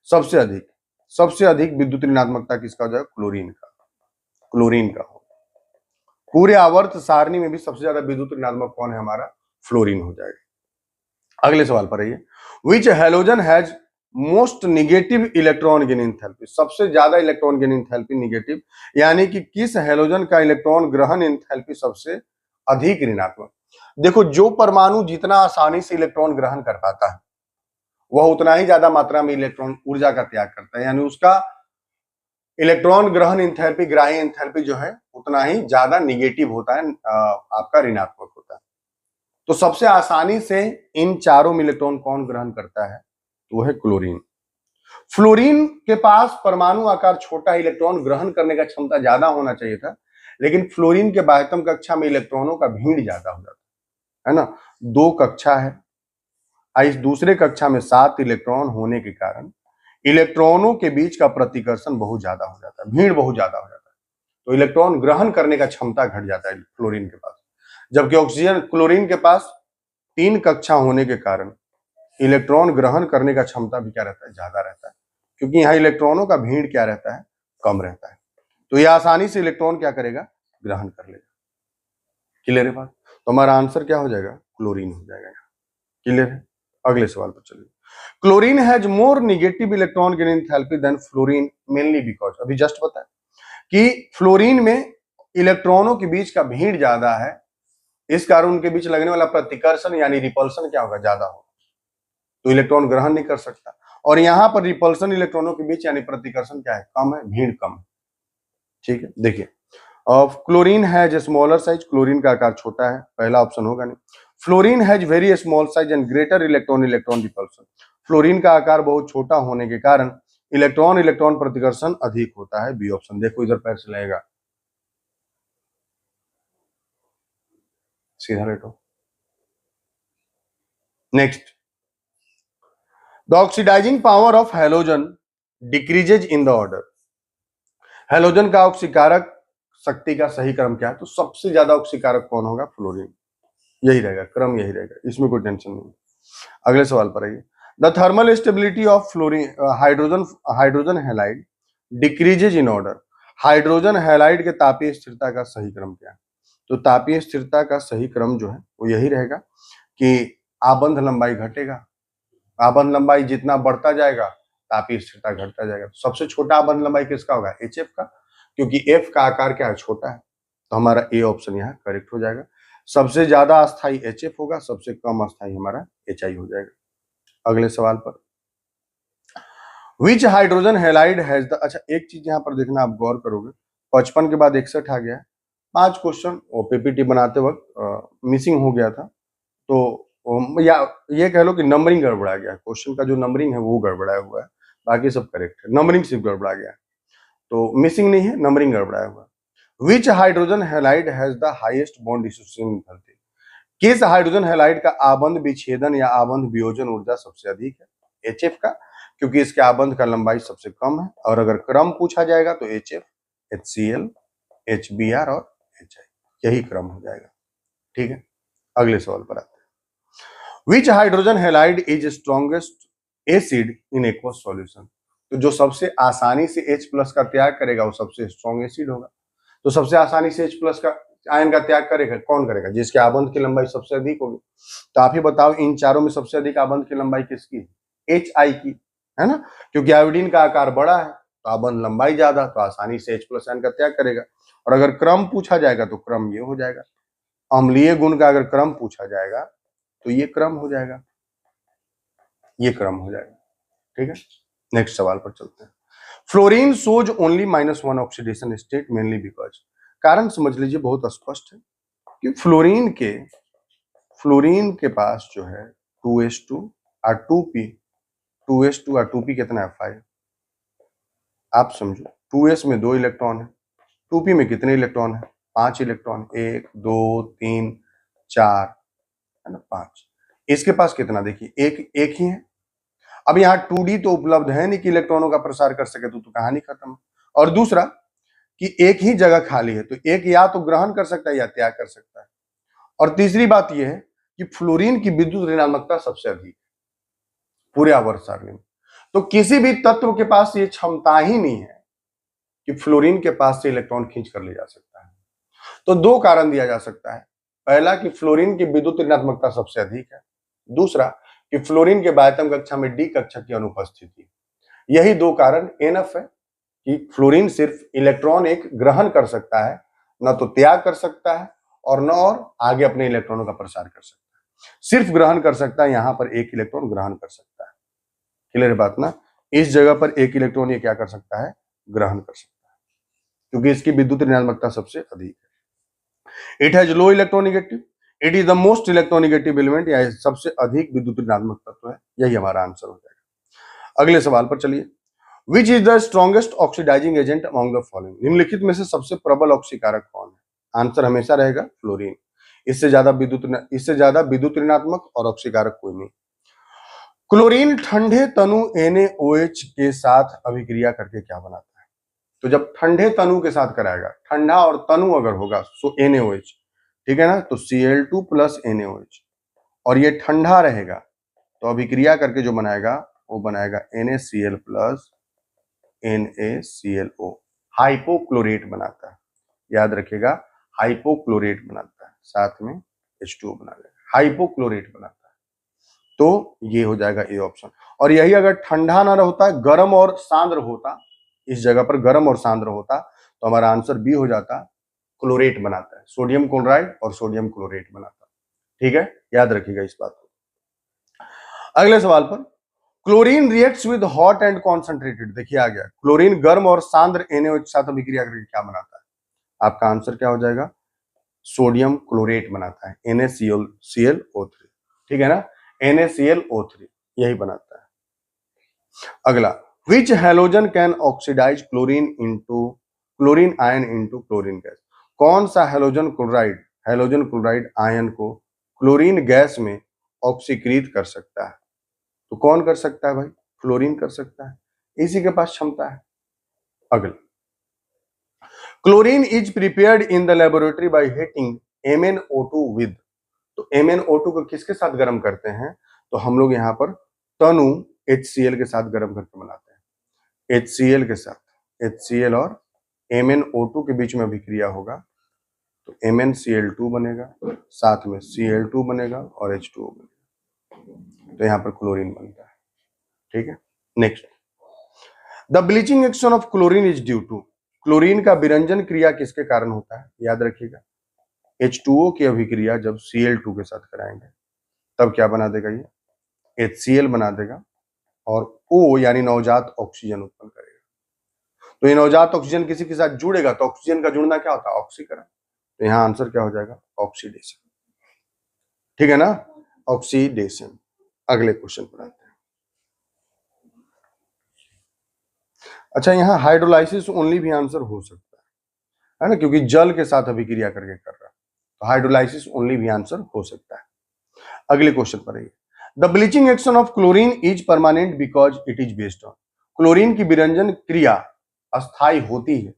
S1: सबसे अधिक विद्युत ऋणात्मकता किसका हो जाएगा? क्लोरीन का। क्लोरीन का हो। पूरे आवर्त सारणी में भी सबसे ज्यादा विद्युत ऋणात्मक कौन है? हमारा फ्लोरीन हो जाएगा। अगले सवाल पर आइए, which halogen has most negative electron gain enthalpy? सबसे ज्यादा इलेक्ट्रॉन गेन एंथैल्पी निगेटिव, यानी कि किस हैलोजन का इलेक्ट्रॉन ग्रहण एंथैल्पी सबसे अधिक ऋणात्मक? देखो, जो परमाणु जितना आसानी से इलेक्ट्रॉन ग्रहण कर पाता है वह उतना ही ज्यादा मात्रा में इलेक्ट्रॉन ऊर्जा का त्याग करता है, यानी उसका इलेक्ट्रॉन ग्रहण एंथैल्पी, ग्राही एंथैल्पी जो है उतना ही ज्यादा निगेटिव होता है, आपका ऋणात्मक होता है। तो सबसे आसानी से इन चारों में इलेक्ट्रॉन कौन ग्रहण करता है? तो वह है क्लोरीन। फ्लोरीन के पास परमाणु आकार छोटा, इलेक्ट्रॉन ग्रहण करने का क्षमता ज्यादा होना चाहिए था, लेकिन फ्लोरीन के बाह्यतम कक्षा में इलेक्ट्रॉनों का भीड़ ज्यादा हो जाता है ना। 2 कक्षा है, इस दूसरे कक्षा में 7 इलेक्ट्रॉन होने के कारण इलेक्ट्रॉनों के बीच का प्रतिकर्षण बहुत ज्यादा हो जाता है, भीड़ बहुत ज्यादा हो जाता है, तो इलेक्ट्रॉन ग्रहण करने का क्षमता घट जाता है फ्लोरीन के पास। जबकि ऑक्सीजन, क्लोरीन के पास 3 कक्षा होने के कारण इलेक्ट्रॉन ग्रहण करने का क्षमता भी क्या रहता है? ज्यादा रहता है, क्योंकि यहाँ इलेक्ट्रॉनों का भीड़ क्या रहता है? कम रहता है। तो यह आसानी से इलेक्ट्रॉन क्या करेगा? ग्रहण कर लेगा। क्लियर है बात? तो हमारा आंसर क्या हो जाएगा? क्लोरीन हो जाएगा। क्लियर है? अगले सवाल पर चलिए, chlorine has more negative electron gain enthalpy than fluorine mainly because, अभी जस्ट बताया कि फ्लोरीन में इलेक्ट्रॉनों के बीच का भीड़ ज्यादा है, इस कारण उनके बीच लगने वाला प्रतिकर्षण यानी रिपल्सन क्या होगा? ज्यादा होगा, तो इलेक्ट्रॉन ग्रहण नहीं कर सकता। और यहां पर रिपल्सन इलेक्ट्रॉनों के बीच यानी प्रतिकर्षण क्या है? कम है, भीड़ कम है। ठीक है, देखिए, chlorine has smaller size, chlorine का आकार छोटा है, पहला ऑप्शन होगा नहीं। Fluorine has very small size and greater electron repulsion, fluorine का आकार बहुत छोटा होने के कारण इलेक्ट्रॉन इलेक्ट्रॉन प्रतिकर्षण अधिक होता है, बी ऑप्शन। देखो इधर पैर से लगेगा, सीधा लेटो। Next, the oxidising power of halogen decreases in the order. Halogen का ऑक्सीकारक शक्ति का सही क्रम क्या है? तो सबसे ज्यादा ऑक्सीकारक कौन होगा? फ्लोरीन। यही रहेगा क्रम, यही रहेगा, इसमें कोई टेंशन नहीं। अगले सवाल पर आइए, the thermal stability of fluorine hydrogen halide decreases in order. Hydrogen halide के तापीय स्थिरता का सही क्रम क्या है? तो तापीय स्थिरता का सही क्रम जो है वो यही रहेगा कि आबंध लंबाई घटेगा, आबंध लंबाई जितना बढ़ता जाएगा तापीय स्थिरता घटता जाएगा। सबसे छोटा आबंध लंबाई किसका होगा? HF का, क्योंकि F का आकार क्या है? छोटा है। तो हमारा ए ऑप्शन यहाँ करेक्ट हो जाएगा। सबसे ज्यादा अस्थाई HF होगा, सबसे कम अस्थाई हमारा HI हो जाएगा। अगले सवाल पर, विच हाइड्रोजन हैलाइड हैज द, अच्छा एक चीज यहाँ पर देखना, आप गौर करोगे 55 के बाद 61 आ गया है। 5 क्वेश्चन वो पीपीटी बनाते वक्त मिसिंग हो गया था, तो या ये कह लो कि नंबरिंग गड़बड़ा गया, क्वेश्चन का जो नंबरिंग है वो गड़बड़ाया हुआ है, बाकी सब करेक्ट है, नंबरिंग सिर्फ गड़बड़ा गया है, तो मिसिंग नहीं है, नंबरिंग गड़बड़ाया हुआ है। Which hydrogen halide has the highest bond dissociation energy, किस हाइड्रोजन हैलाइड का आबंध विच्छेदन या आबंध वियोजन ऊर्जा सबसे अधिक है? HF का, क्योंकि इसके आबंध का लंबाई सबसे कम है, और अगर क्रम पूछा जाएगा तो HF, HCl, HBr और HI, यही क्रम हो जाएगा। ठीक है, अगले सवाल पर आते हैं। Which hydrogen halide is strongest acid in aqueous solution, तो जो सबसे आसानी से H प्लस का त्याग करेगा वो सबसे स्ट्रॉन्ग एसिड होगा। तो सबसे आसानी से H प्लस का आयन का त्याग करेगा कौन करेगा? जिसके आबंध की लंबाई सबसे अधिक होगी। तो आप ही बताओ, इन चारों में सबसे अधिक आबंध की लंबाई किसकी है? HI की, है ना, क्योंकि आयोडीन का आकार बड़ा है तो आबंध लंबाई ज्यादा, तो आसानी से H प्लस आयन का त्याग करेगा। और अगर क्रम पूछा जाएगा तो क्रम ये हो जाएगा, अम्लीय गुण का अगर क्रम पूछा जाएगा तो ये क्रम हो जाएगा, ये क्रम हो जाएगा। ठीक है, नेक्स्ट सवाल पर चलते हैं। Fluorine shows only -1 oxidation state mainly because, कारण समझ लीजिए बहुत स्पष्ट है कि फ्लोरीन के पास जो है 2s2 और 2p, 2s2 और 2p कितना है? 5। आप समझो 2s में 2 इलेक्ट्रॉन है, 2p में कितने इलेक्ट्रॉन है? 5 इलेक्ट्रॉन, 1 2 3 4, है ना, 5। इसके पास कितना? देखिए एक ही है। अब यहाँ 2d तो उपलब्ध है नहीं कि इलेक्ट्रॉनों का प्रसार कर सके, तो कहानी खत्म। और दूसरा कि एक ही जगह खाली है, तो एक या तो ग्रहण कर सकता है या त्याग कर सकता है। और तीसरी बात यह है कि फ्लोरीन की विद्युत ऋणात्मकता सबसे अधिक है पूरे आवर्त सारणी में। तो किसी भी तत्व के पास ये क्षमता ही नहीं है कि फ्लोरीन के पास से इलेक्ट्रॉन खींच कर ले जा सकता है। तो दो कारण दिया जा सकता है, पहला कि फ्लोरीन की विद्युत ऋणात्मकता सबसे अधिक है, दूसरा कि फ्लोरीन के बाध्यम कक्षा में डी कक्षा की अनुपस्थिति। यही दो कारण एनफ है कि फ्लोरीन सिर्फ इलेक्ट्रॉन एक ग्रहण कर सकता है, न तो त्याग कर सकता है और न और आगे अपने इलेक्ट्रॉनों का प्रसार कर सकता है। सिर्फ ग्रहण कर सकता है, यहां पर एक इलेक्ट्रॉन ग्रहण कर सकता है। क्लियर बात ना? इस जगह पर एक इलेक्ट्रॉन ये क्या कर सकता है? ग्रहण कर सकता है, क्योंकि इसकी विद्युत ऋणात्मकता सबसे अधिक है। It has low electronegative, it is the most electronegative element, या सबसे अधिक विद्युत ऋणात्मक तत्व है। यही हमारा आंसर हो जाएगा। अगले सवाल पर चलिए। Which is the strongest oxidizing agent among the following, निम्नलिखित में से सबसे प्रबल ऑक्सीकारक कौन है? आंसर हमेशा रहेगा फ्लोरीन। इससे ज्यादा विद्युत ऋणात्मक और ऑक्सीकारक कोई नहीं। क्लोरीन ठंडे तनु NaOH के साथ अभिक्रिया करके क्या बनाता है? तो जब ठंडे तनु के साथ कराएगा, ठंडा और तनु अगर होगा सो NaOH, ठीक है ना, तो Cl2 प्लस NaOH, और ये ठंडा रहेगा तो अभिक्रिया करके जो बनाएगा वो बनाएगा NaCl प्लस NaClO, हाइपोक्लोरेट बनाता है। याद रखिएगा, हाइपोक्लोरेट बनाता है, साथ में H2O बना देगा, हाइपोक्लोरेट बनाता है। तो ये हो जाएगा ए ऑप्शन। और यही अगर ठंडा ना होता, गर्म और सांद्र होता, इस जगह पर गर्म और सांद्र होता, तो हमारा आंसर बी हो जाता, क्लोरेट बनाता है, सोडियम क्लोराइड और सोडियम क्लोरेट बनाता है। ठीक है, याद रखिएगा इस बात को। अगले सवाल पर, chlorine reacts with hot and concentrated, देखिए आ गया, क्लोरीन गर्म और सांद्र NaOH के साथ अभिक्रिया करके क्या बनाता है? आपका आंसर क्या हो जाएगा? सोडियम क्लोरेट बनाता है, NaClO3, ठीक है ना, NaClO3 यही बनाता है। अगला, which halogen can oxidize chlorine ion into chlorine gas, कौन सा हेलोजन क्लोराइड आयन को क्लोरीन गैस में ऑक्सीकृत कर सकता है? तो कौन कर सकता है भाई? फ्लोरीन कर सकता है, इसी के पास क्षमता है। अगला, chlorine is prepared in the laboratory by heating MnO2 with, तो MnO2 को किसके साथ गर्म करते हैं? तो हम लोग यहाँ पर तनु HCl के साथ गर्म करके बनाते हैं, HCl के साथ, HCl और MnO2 के बीच में अभिक्रिया होगा तो MnCl2 बनेगा, साथ में Cl2 बनेगा और H2O बनेगा, तो यहाँ पर क्लोरीन बनता है। ठीक है, next, the bleaching action of chlorine is due to, chlorine का विरंजन क्रिया किसके कारण होता है, याद रखिएगा H2O की अभिक्रिया जब Cl2 के साथ कराएंगे तब क्या बना देगा, ये HCl बना देगा और O यानी नवजात ऑक्सीजन उत्पन्न करेगा। तो ये नवजात ऑक्सीजन किसी के साथ जुड़ेगा तो ऑक्सीजन का जुड़ना क्या होता है, ऑक्सीकरण। तो यहाँ आंसर क्या हो जाएगा, ऑक्सीडेशन। ठीक है ना, ऑक्सीडेशन। अगले क्वेश्चन पर आते हैं। अच्छा, यहाँ हाइड्रोलाइसिस ओनली भी आंसर हो सकता है ना, क्योंकि जल के साथ अभिक्रिया करके कर रहा है, तो हाइड्रोलाइसिस ओनली भी आंसर हो सकता है। अगले क्वेश्चन पर आइए। The bleaching action of chlorine is permanent because it is based on, chlorine की विरंजन क्रिया अस्थायी होती है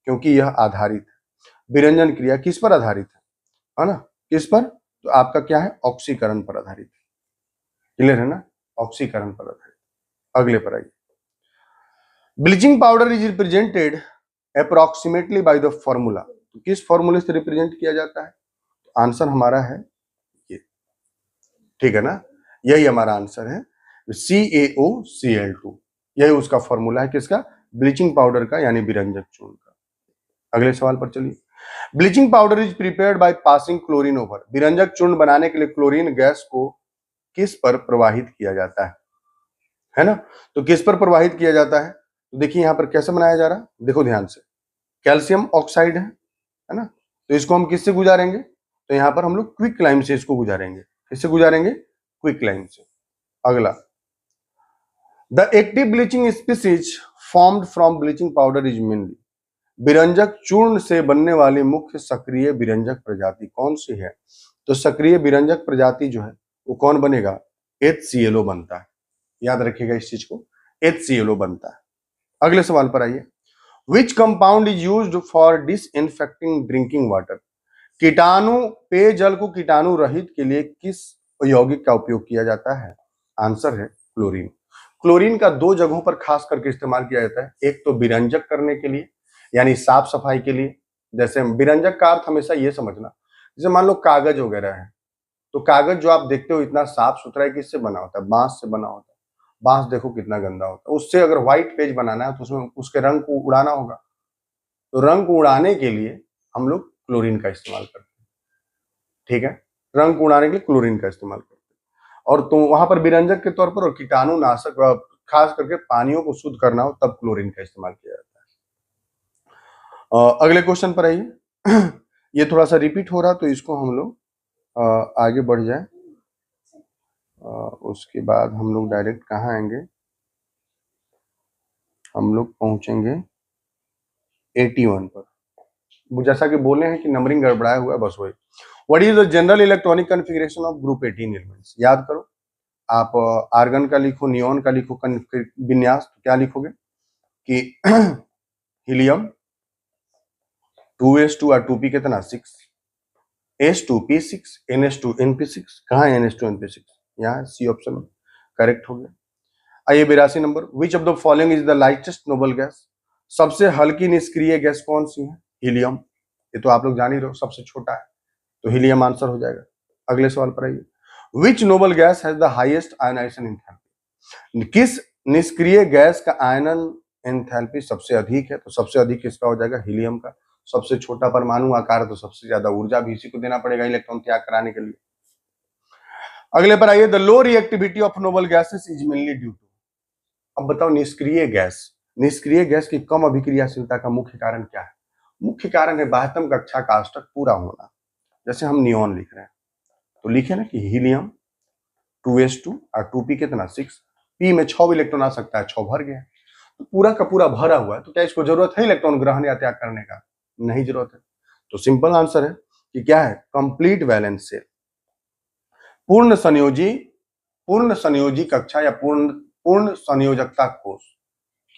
S1: क्योंकि यह आधारित है। विरंजन क्रिया किस पर आधारित है ना, किस पर, तो आपका क्या है, ऑक्सीकरण पर आधारित है। क्लियर है ना, ऑक्सीकरण पर आधारित। अगले पर आइए। Bleaching powder is represented approximately by the formula, तो किस फॉर्मूले से रिप्रेजेंट किया जाता है, तो आंसर हमारा है ये। ठीक है ना, यही हमारा आंसर है, CaOCl2, यही उसका फॉर्मूला है, किसका, ब्लीचिंग पाउडर का यानी विरंजक चूर्ण का। अगले सवाल पर चलिए। Bleaching powder is prepared by passing chlorine over, विरंजक चूर्ण बनाने के लिए क्लोरीन गैस को किस पर प्रवाहित किया जाता है ना, तो किस पर प्रवाहित किया जाता है, तो देखिए यहां पर कैसे बनाया जा रहा है, देखो ध्यान से, कैल्शियम ऑक्साइड है ना, तो इसको हम किससे गुजारेंगे, तो यहां पर हम लोग क्विक लाइम से इसको गुजारेंगे, किससे गुजारेंगे, क्विक लाइम से। अगला, the active bleaching species formed from bleaching powder is mainly, विरंजक चूर्ण से बनने वाली मुख्य सक्रिय विरंजक प्रजाति कौन सी है, तो सक्रिय विरंजक प्रजाति जो है वो कौन बनेगा, HClO बनता है। याद रखिएगा इस चीज को, HClO बनता है। अगले सवाल पर आइए। Which compound is used for disinfecting drinking water, कीटाणु, पेयजल को कीटाणु रहित के लिए किस यौगिक का उपयोग किया जाता है, आंसर है क्लोरीन। क्लोरीन का दो जगहों पर खास करके इस्तेमाल किया जाता है, एक तो विरंजक करने के लिए यानी साफ सफाई के लिए, जैसे विरंजक का अर्थ हमेशा ये समझना, जैसे मान लो कागज वगैरह है, तो कागज जो आप देखते हो इतना साफ सुथरा है, किससे बना होता है, बांस से बना होता है। बांस देखो कितना गंदा होता है, उससे अगर व्हाइट पेज बनाना है तो उसमें उसके रंग को उड़ाना होगा, तो रंग को उड़ाने के लिए हम लोग क्लोरीन का इस्तेमाल करते हैं। ठीक है, रंग को उड़ाने के लिए क्लोरीन का इस्तेमाल करते हैं, और तो वहां पर विरंजक के तौर पर और कीटाणु नाशक, खास करके पानियों को शुद्ध करना हो तब क्लोरीन का इस्तेमाल किया जाता है। अगले क्वेश्चन पर आइए। ये थोड़ा सा रिपीट हो रहा तो इसको हम लोग आगे बढ़ जाए, उसके बाद हम लोग डायरेक्ट कहाँ आएंगे, हम लोग पहुंचेंगे 81 पर। जैसा कि बोले हैं कि नंबरिंग गड़बड़ाया हुआ है, बस वही। What is the general electronic configuration of group 18 elements, याद करो, आप आर्गन का लिखो, नियोन का लिखो विन्यास, तो क्या लिखोगे कि हीलियम 2s2 और 2p कितना 6, s2p6 ns2np6, कहाँ है ns2np6, यहाँ सी ऑप्शन में करेक्ट हो गया। आइए 82 number. Which of the following is the lightest noble gas, सबसे हल्की निष्क्रिय गैस कौन सी है, हीलियम, ये तो आप लोग जान ही रहे हो, सबसे छोटा है, तो हीलियम आंसर हो जाएगा। अगले सवाल पर आइए। Which noble gas has the highest ionisation enthalpy, किस निष्क्रिय गैस का आयनन एंथैल्पी सबसे अधिक है, तो सबसे अधिक किसका हो जाएगा, हीलियम का। सबसे छोटा परमाणु आकार, तो सबसे ज्यादा ऊर्जा भी इसी को देना पड़ेगा इलेक्ट्रॉन त्याग कराने के लिए। अगले पर आइए। The low reactivity of noble gases is mainly due to, अब बताओ निष्क्रिय गैस, निष्क्रिय गैस की कम अभिक्रियाशीलता का मुख्य कारण क्या है, मुख्य कारण है 12वीं कक्षा का अष्टक पूरा होना। जैसे हम नियोन लिख रहे हैं तो लिखे ना कि हीलियम 2s2 और 2p कितना 6, p में 6 इलेक्ट्रॉन आ सकता है, 6 भर गया, तो पूरा का पूरा भरा हुआ है, तो क्या इसको जरूरत है इलेक्ट्रॉन ग्रहण या त्याग करने का, नहीं जरूरत है। तो सिंपल आंसर है कि क्या है, कंप्लीट वैलेंस सेल, पूर्ण संयोजी कक्षा या पूर्ण संयोजकता कोष।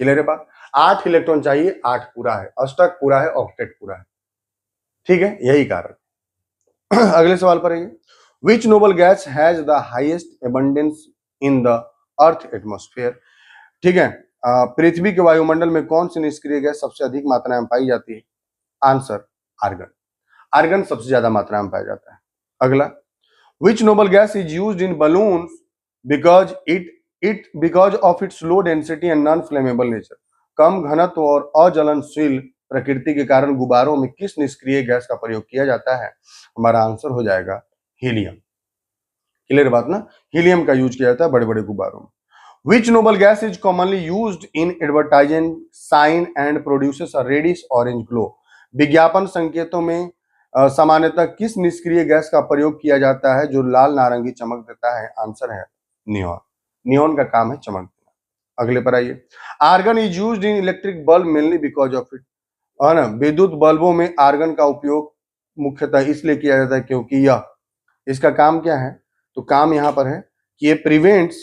S1: क्लियर है बात, 8 इलेक्ट्रॉन चाहिए, 8 पूरा है, अष्टक पूरा है, ऑक्टेट पूरा है। ठीक है, यही कारण। अगले सवाल पर आइए। Which noble gas has the highest abundance in the earth atmosphere, ठीक है, पृथ्वी के वायुमंडल में कौन सी निष्क्रिय गैस सबसे अधिक मात्रा में पाई जाती है, आंसर आर्गन, आर्गन सबसे ज्यादा मात्रा में पाया जाता है। अगला, which noble gas is used in balloons because of its low density and non-flammable nature, कम घनत्व और अज्वलनशील प्रकृति के कारण गुब्बारों में किस निष्क्रिय गैस का प्रयोग किया जाता है? हमारा आंसर हो जाएगा हीलियम। क्लियर बात ना, हीलियम का यूज किया जाता है बड़े बड़े गुब्बारों में। Which noble gas is commonly used in advertising sign and produces a reddish orange glow? विज्ञापन संकेतों में सामान्यतः किस निष्क्रिय गैस का प्रयोग किया जाता है जो लाल नारंगी चमक देता है? आंसर है नियॉन। नियॉन का काम है चमक देना। अगले पर आइए। Argon is used in electric bulb mainly because of it, है ना, विद्युत बल्बों में आर्गन का उपयोग मुख्यतः इसलिए किया जाता है क्योंकि यह, इसका काम क्या है? तो काम यहाँ पर है कि ये prevents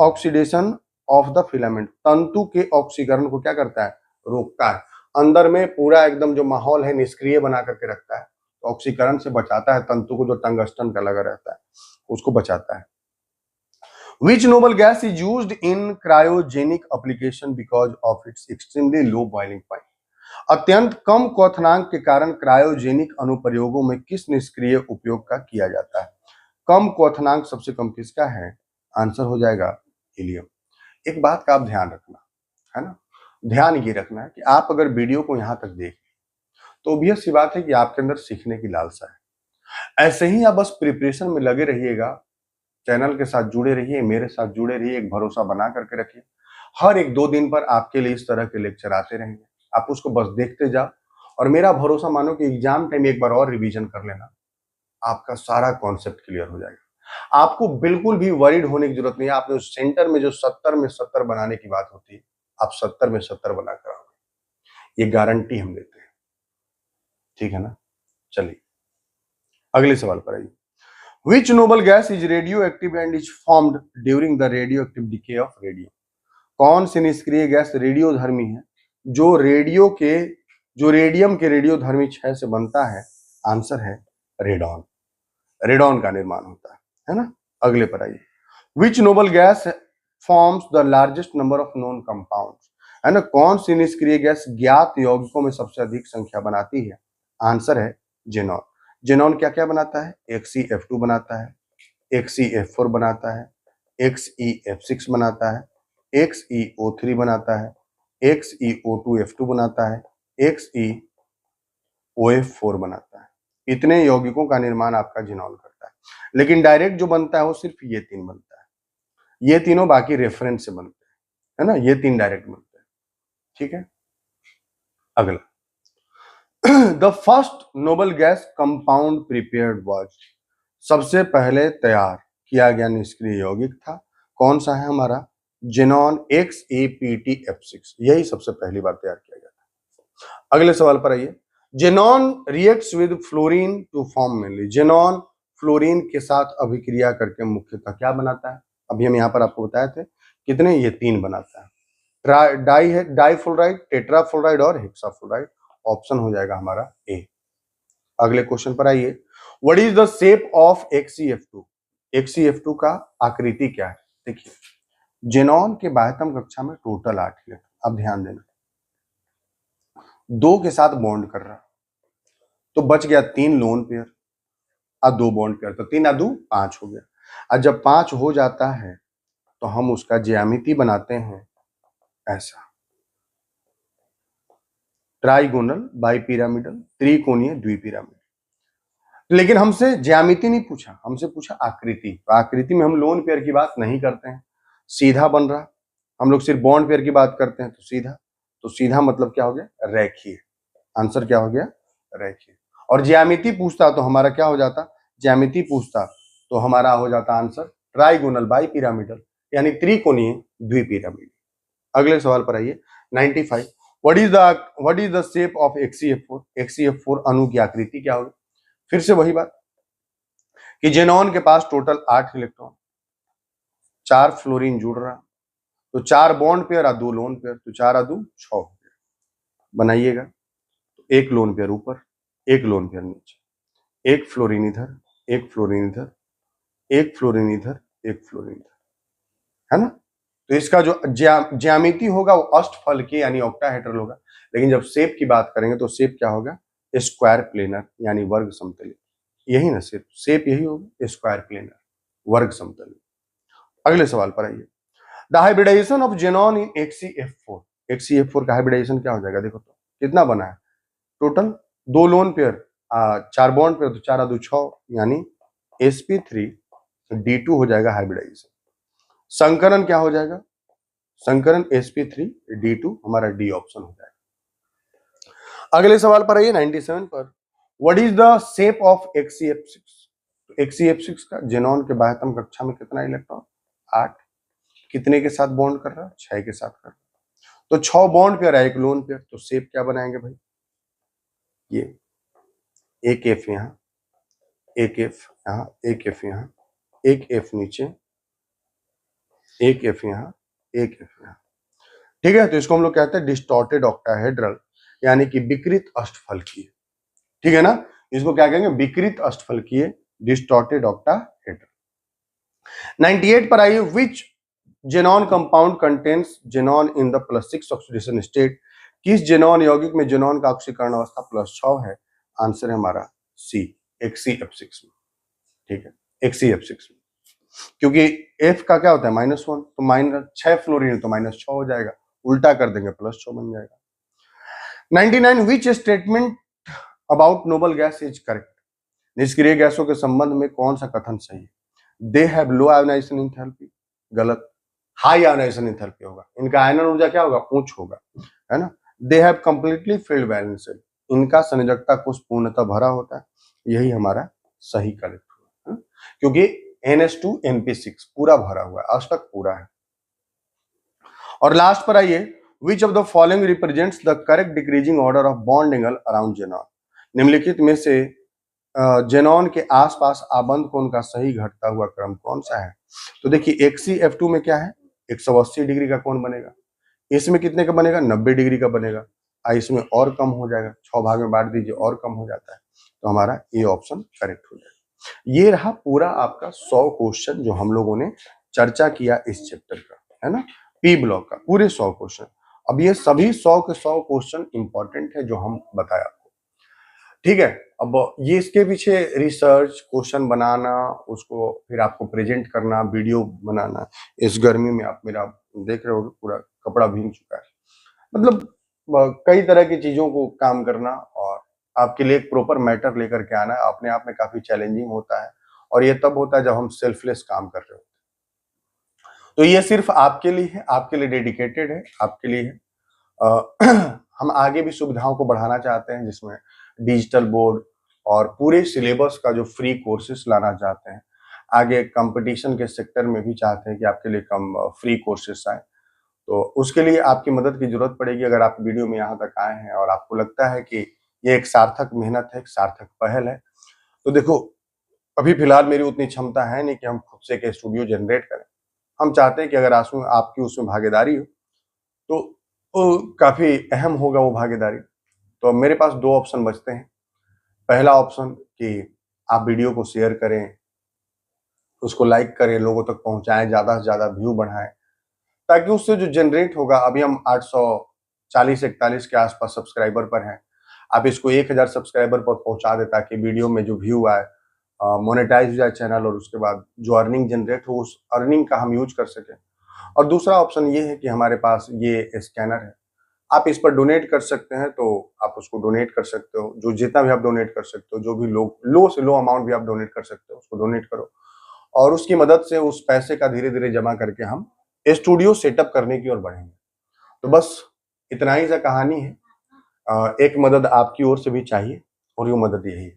S1: oxidation of the filament, तंतु के ऑक्सीकरण को क्या करता है? रोकता है। अंदर में पूरा एकदम जो माहौल है निष्क्रिय बना करके रखता है, तो ऑक्सीकरण से बचाता है, तंतु को जो टंगस्टन का लगा रहता है उसको बचाता है। Which noble gas is used in cryogenic application because of its extremely low boiling point? अत्यंत कम क्वथनांक के कारण क्रायोजेनिक अनुप्रयोगों में किस निष्क्रिय उपयोग का किया जाता है? कम क्वथनांक सबसे कम किसका है? आंसर हो जाएगा हीलियम। एक बात का आप ध्यान रखना है ना, ध्यान ये रखना है कि आप अगर वीडियो को यहां तक देख तो ऑब्वियस सी बात है कि आपके अंदर सीखने की लालसा है। ऐसे ही आप बस प्रिपरेशन में लगे रहिएगा, चैनल के साथ जुड़े रहिए, मेरे साथ जुड़े रहिए, एक भरोसा बना करके रखिए। हर एक 2 दिन पर आपके लिए इस तरह के लेक्चर आते रहेंगे, आप उसको बस देखते जाओ और मेरा भरोसा मानो कि एग्जाम टाइम एक बार और रिवीजन कर लेना, आपका सारा कॉन्सेप्ट क्लियर हो जाएगा। आपको बिल्कुल भी वरीड होने की जरूरत नहीं है। आपने सेंटर में जो 70 में 70 बनाने की बात होती है, आप 70 में 70 बना कर आओगे, ये गारंटी हम देते हैं। ठीक है ना, चलिए अगले सवाल पर आइए। Which noble gas is radioactive and is formed during the radioactive decay of radium? कौन सी निष्क्रिय गैस रेडियोधर्मी है जो रेडियम के रेडियोधर्मी क्षय से बनता है? आंसर है रेडॉन। रेडॉन का निर्माण होता है ना। अगले पर आइए। Which noble gas forms the largest number of known compounds? है ना, कौन सी निष्क्रिय गैस ज्ञात यौगिकों में सबसे अधिक संख्या बनाती है? आंसर है जेनॉन। जेनॉन क्या क्या बनाता है? XeF2 बनाता है, XeF4 बनाता है, XeF6 बनाता है, XeO3 बनाता है, XeO2F2 बनाता है, XeOF4 बनाता है। इतने यौगिकों का निर्माण आपका जेनॉन करता है, लेकिन डायरेक्ट जो बनता है वो सिर्फ ये 3 बनता है। ये तीनों बाकी रेफरेंस से बनते हैं, है ना, ये 3 डायरेक्ट बनते हैं। ठीक है, अगला। The first noble gas compound prepared was, सबसे पहले तैयार किया गया निष्क्रिय यौगिक था कौन सा है? हमारा जेनॉन XePtF6, यही सबसे पहली बार तैयार किया गया था। अगले सवाल पर आइए। Xenon reacts with fluorine to form mainly, xenon fluorine के साथ अभिक्रिया करके मुख्यतः क्या बनाता है? अभी हम यहाँ पर आपको बताए थे कितने, ये 3 बनाता है। डाई है, डाइफ्लोराइड, टेट्राफ्लोराइड और हेक्साफ्लोराइड। ऑप्शन हो जाएगा हमारा ए। अगले क्वेश्चन पर आइए। What is the shape of XeF2? XeF2 का आकृति क्या है? देखिए, जेनॉन के बाह्यतम कक्षा में टोटल 8 इलेक्ट्रॉन। अब ध्यान देना, 2 के साथ बॉन्ड कर रहा तो बच गया 3 लोन पेयर और 2 बॉन्ड पेयर, तो 3 और 2 5 हो गया। और जब 5 हो जाता है तो हम उसका ज्यामिति बनाते हैं ऐसा, ट्राइगोनल, बाइपिरामिडल, त्रिकोणीय, द्विपिरामिड। लेकिन हमसे ज्यामिति नहीं पूछा, हमसे पूछा आकृति। तो आकृति में हम लोन पेयर की बात नहीं करते हैं, सीधा बन रहा। हम लोग सिर्फ बॉन्ड पेयर की बात करते हैं, तो सीधा मतलब क्या हो गया? रेखीय। आंसर क्या हो गया? रेखीय। और ज्यामिति पूछता तो हमारा क्या हो जाता? ज्यामिति पूछता तो हमारा हो जाता आंसर ट्राइगोनल, बाइपिरामिडल, यानी त्रिकोणीय, द्विपिरामिड। अगले सवाल पर आइए। 95। What is the shape of XeF4? XeF4 अणु की आकृति क्या होगी? फिर से वही बात कि जेनॉन के पास टोटल 8 इलेक्ट्रॉन, 4 फ्लोरीन जुड़ रहा, तो 4 बॉन्ड पेयर और 2 लोन पेयर, तो 4 और 2 6 हो गया। बनाइएगा तो 1 लोन पेयर ऊपर, 1 लोन पेयर नीचे, 1 फ्लोरीन इधर, 1 फ्लोरीन इधर, 1 फ्लोरीन इधर, 1 फ्लोरीन इधर, है ना। तो इसका जो ज्यामिति होगा वो अष्टफलकीय यानी ऑक्टाहेड्रल होगा। लेकिन जब शेप की बात करेंगे तो शेप क्या होगा? स्क्वायर प्लेनर यानी वर्ग समतली। यही ना, शेप यही होगा, स्क्वायर प्लेनर, वर्ग समतली। अगले सवाल पर आइए। The hybridization of xenon in HCF4, HCF4 का हाइब्रिडाइजेशन क्या हो जाएगा, देखो तो कितना बना है total, 2 lone pair, 4 bond pair, तो 4 2 6, यानी sp3d2 हो जाएगा हाइब्रिडाइजेशन। संकरण क्या हो जाएगा, संकरण sp3d2, हमारा डी ऑप्शन हो जाएगा। अगले सवाल पर आइए 97 पर, what is the shape of HCF6? HCF6 का जेनॉन के बाह्यतम कक्षा में कितना इलेक्ट्रॉन, 8, कितने के साथ बॉन्ड कर रहा है, 6 के साथ कर रहा है, तो 6 बॉन्ड पेयर है, एक लोन पेयर, तो शेप क्या बनाएंगे भाई, ये एक एफ यहां, एक एफ यहां, एक एफ यहां, एक एफ नीचे, एक एफ यहां, एक एफ यहां, ठीक है। तो इसको हम लोग कहते हैं डिस्टॉर्टेड ऑक्टाहेड्रल, यानी कि विकृत अष्टफलकीय, ठीक है ना, इसको क्या कहेंगे, विकृत अष्टफलकीय, डिस्टॉर्टेड ऑक्टाहेड्रल। 98 पर आइए, which xenon compound contains xenon in the +6 oxidation state, किस जेनॉन यौगिक में जेनॉन का ऑक्सीकरण अवस्था +6 है, आंसर है हमारा सी, HCF6 में, ठीक है, HCF6 में, क्योंकि F का क्या होता है -1, तो -6 फ्लोरीन है तो -6 हो जाएगा, उल्टा कर देंगे +6 बन जाएगा। 99 which statement about noble gas is correct, निष्क्रिय गैसों के संबंध में कौन सा कथन सही है, they have low ionization enthalpy, गलत, हाई आयोनाइजेशन एंथैल्पी होगा, इनका आयनन ऊर्जा क्या होगा, उच्च होगा, है ना, they have completely filled valence shell, इनका संयोजकता कोष पूर्णतः भरा होता है, यही हमारा सही करेक्ट हुआ, क्योंकि NH2NP6 पूरा भरा हुआ है, अष्टक पूरा है। और लास्ट पर आइए, which of the following represents the correct decreasing order of bond angle around xenon, निम्नलिखित में से जेनॉन के आसपास आबंध कोण का सही घटता हुआ क्रम कौन सा है, तो देखिए HCF2 में क्या है, 180 डिग्री का कोण बनेगा, इसमें कितने का बनेगा, 90 डिग्री का बनेगा, इसमें और कम हो जाएगा, 6 भाग में बांट दीजिए और कम हो जाता है, तो हमारा ये ऑप्शन करेक्ट हो जाएगा। ये रहा पूरा आपका 100 क्वेश्चन जो हम लोगों ने चर्चा किया इस चैप्टर का, है ना, पी ब्लॉक का पूरे 100 क्वेश्चन। अब ये सभी 100 के 100 क्वेश्चन इंपॉर्टेंट है जो हम बताया आपको, ठीक है। अब ये इसके पीछे रिसर्च, क्वेश्चन बनाना, उसको फिर आपको प्रेजेंट करना, वीडियो बनाना, इस गर्मी में आप मेरा देख रहे हो पूरा कपड़ा भीग चुका है, मतलब कई तरह की चीजों को काम करना और आपके लिए एक प्रॉपर मैटर लेकर के आना अपने आप में काफी चैलेंजिंग होता है, और ये तब होता है जब हम सेल्फलेस काम कर रहे होते हैं। तो ये सिर्फ आपके लिए है, आपके लिए डेडिकेटेड है, आपके लिए है। हम आगे भी सुविधाओं को बढ़ाना चाहते हैं, जिसमें डिजिटल बोर्ड और पूरे सिलेबस का जो फ्री कोर्सेस लाना चाहते हैं, आगे कंपटीशन के सेक्टर में भी चाहते हैं कि आपके लिए कम फ्री कोर्सेस आए, तो उसके लिए आपकी मदद की जरूरत पड़ेगी। अगर आप वीडियो में यहाँ तक आए हैं और आपको लगता है कि ये एक सार्थक मेहनत है, एक सार्थक पहल है, तो देखो अभी फिलहाल मेरी उतनी क्षमता है नहीं कि हम खुद से एक स्टूडियो जनरेट करें। हम चाहते हैं कि अगर आपकी उसमें भागीदारी हो तो काफी अहम होगा वो भागीदारी। तो अब मेरे पास 2 ऑप्शन बचते हैं। पहला ऑप्शन कि आप वीडियो को शेयर करें, उसको लाइक करें, लोगों तक पहुंचाएं, ज्यादा से ज्यादा व्यू बढ़ाएं, ताकि उससे जो जनरेट होगा, अभी हम 840-41 के आसपास सब्सक्राइबर पर हैं, आप इसको 1000 सब्सक्राइबर पर पहुंचा दे ताकि वीडियो में जो व्यू आए, मोनेटाइज हो जाए चैनल, और उसके बाद जो अर्निंग जनरेट हो उस अर्निंग का हम यूज कर सकें। और दूसरा ऑप्शन ये है कि हमारे पास ये स्कैनर है, आप इस पर डोनेट कर सकते हैं, तो आप उसको डोनेट कर सकते हो, जो जितना भी आप डोनेट कर सकते हो, जो भी लो से लो अमाउंट भी आप डोनेट कर सकते हो, उसको डोनेट करो, और उसकी मदद से उस पैसे का धीरे धीरे जमा करके हम स्टूडियो सेटअप करने की ओर बढ़ेंगे। तो बस इतना ही सा कहानी है। एक मदद आपकी ओर से भी चाहिए, और ये मदद यही है।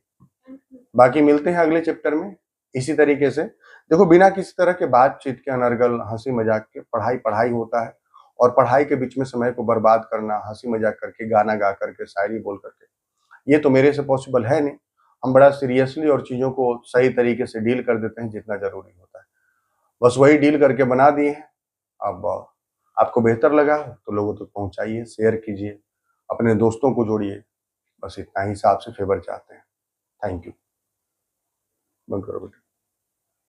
S1: बाकी मिलते हैं अगले चैप्टर में इसी तरीके से। देखो, बिना किसी तरह के बातचीत के, अनर्गल हंसी मजाक के पढ़ाई पढ़ाई होता है, और पढ़ाई के बीच में समय को बर्बाद करना, हंसी मजाक करके, गाना गा करके, शायरी बोल करके, ये तो मेरे से पॉसिबल है नहीं। हम बड़ा सीरियसली और चीजों को सही तरीके से डील कर देते हैं जितना जरूरी होता है, बस वही डील करके बना दिए हैं। अब आपको बेहतर लगा हो तो लोगों तक पहुंचाइए, शेयर कीजिए, अपने दोस्तों को जोड़िए, बस इतना ही सा आपसे फेवर चाहते हैं। Thank you. बंद करो बेटा।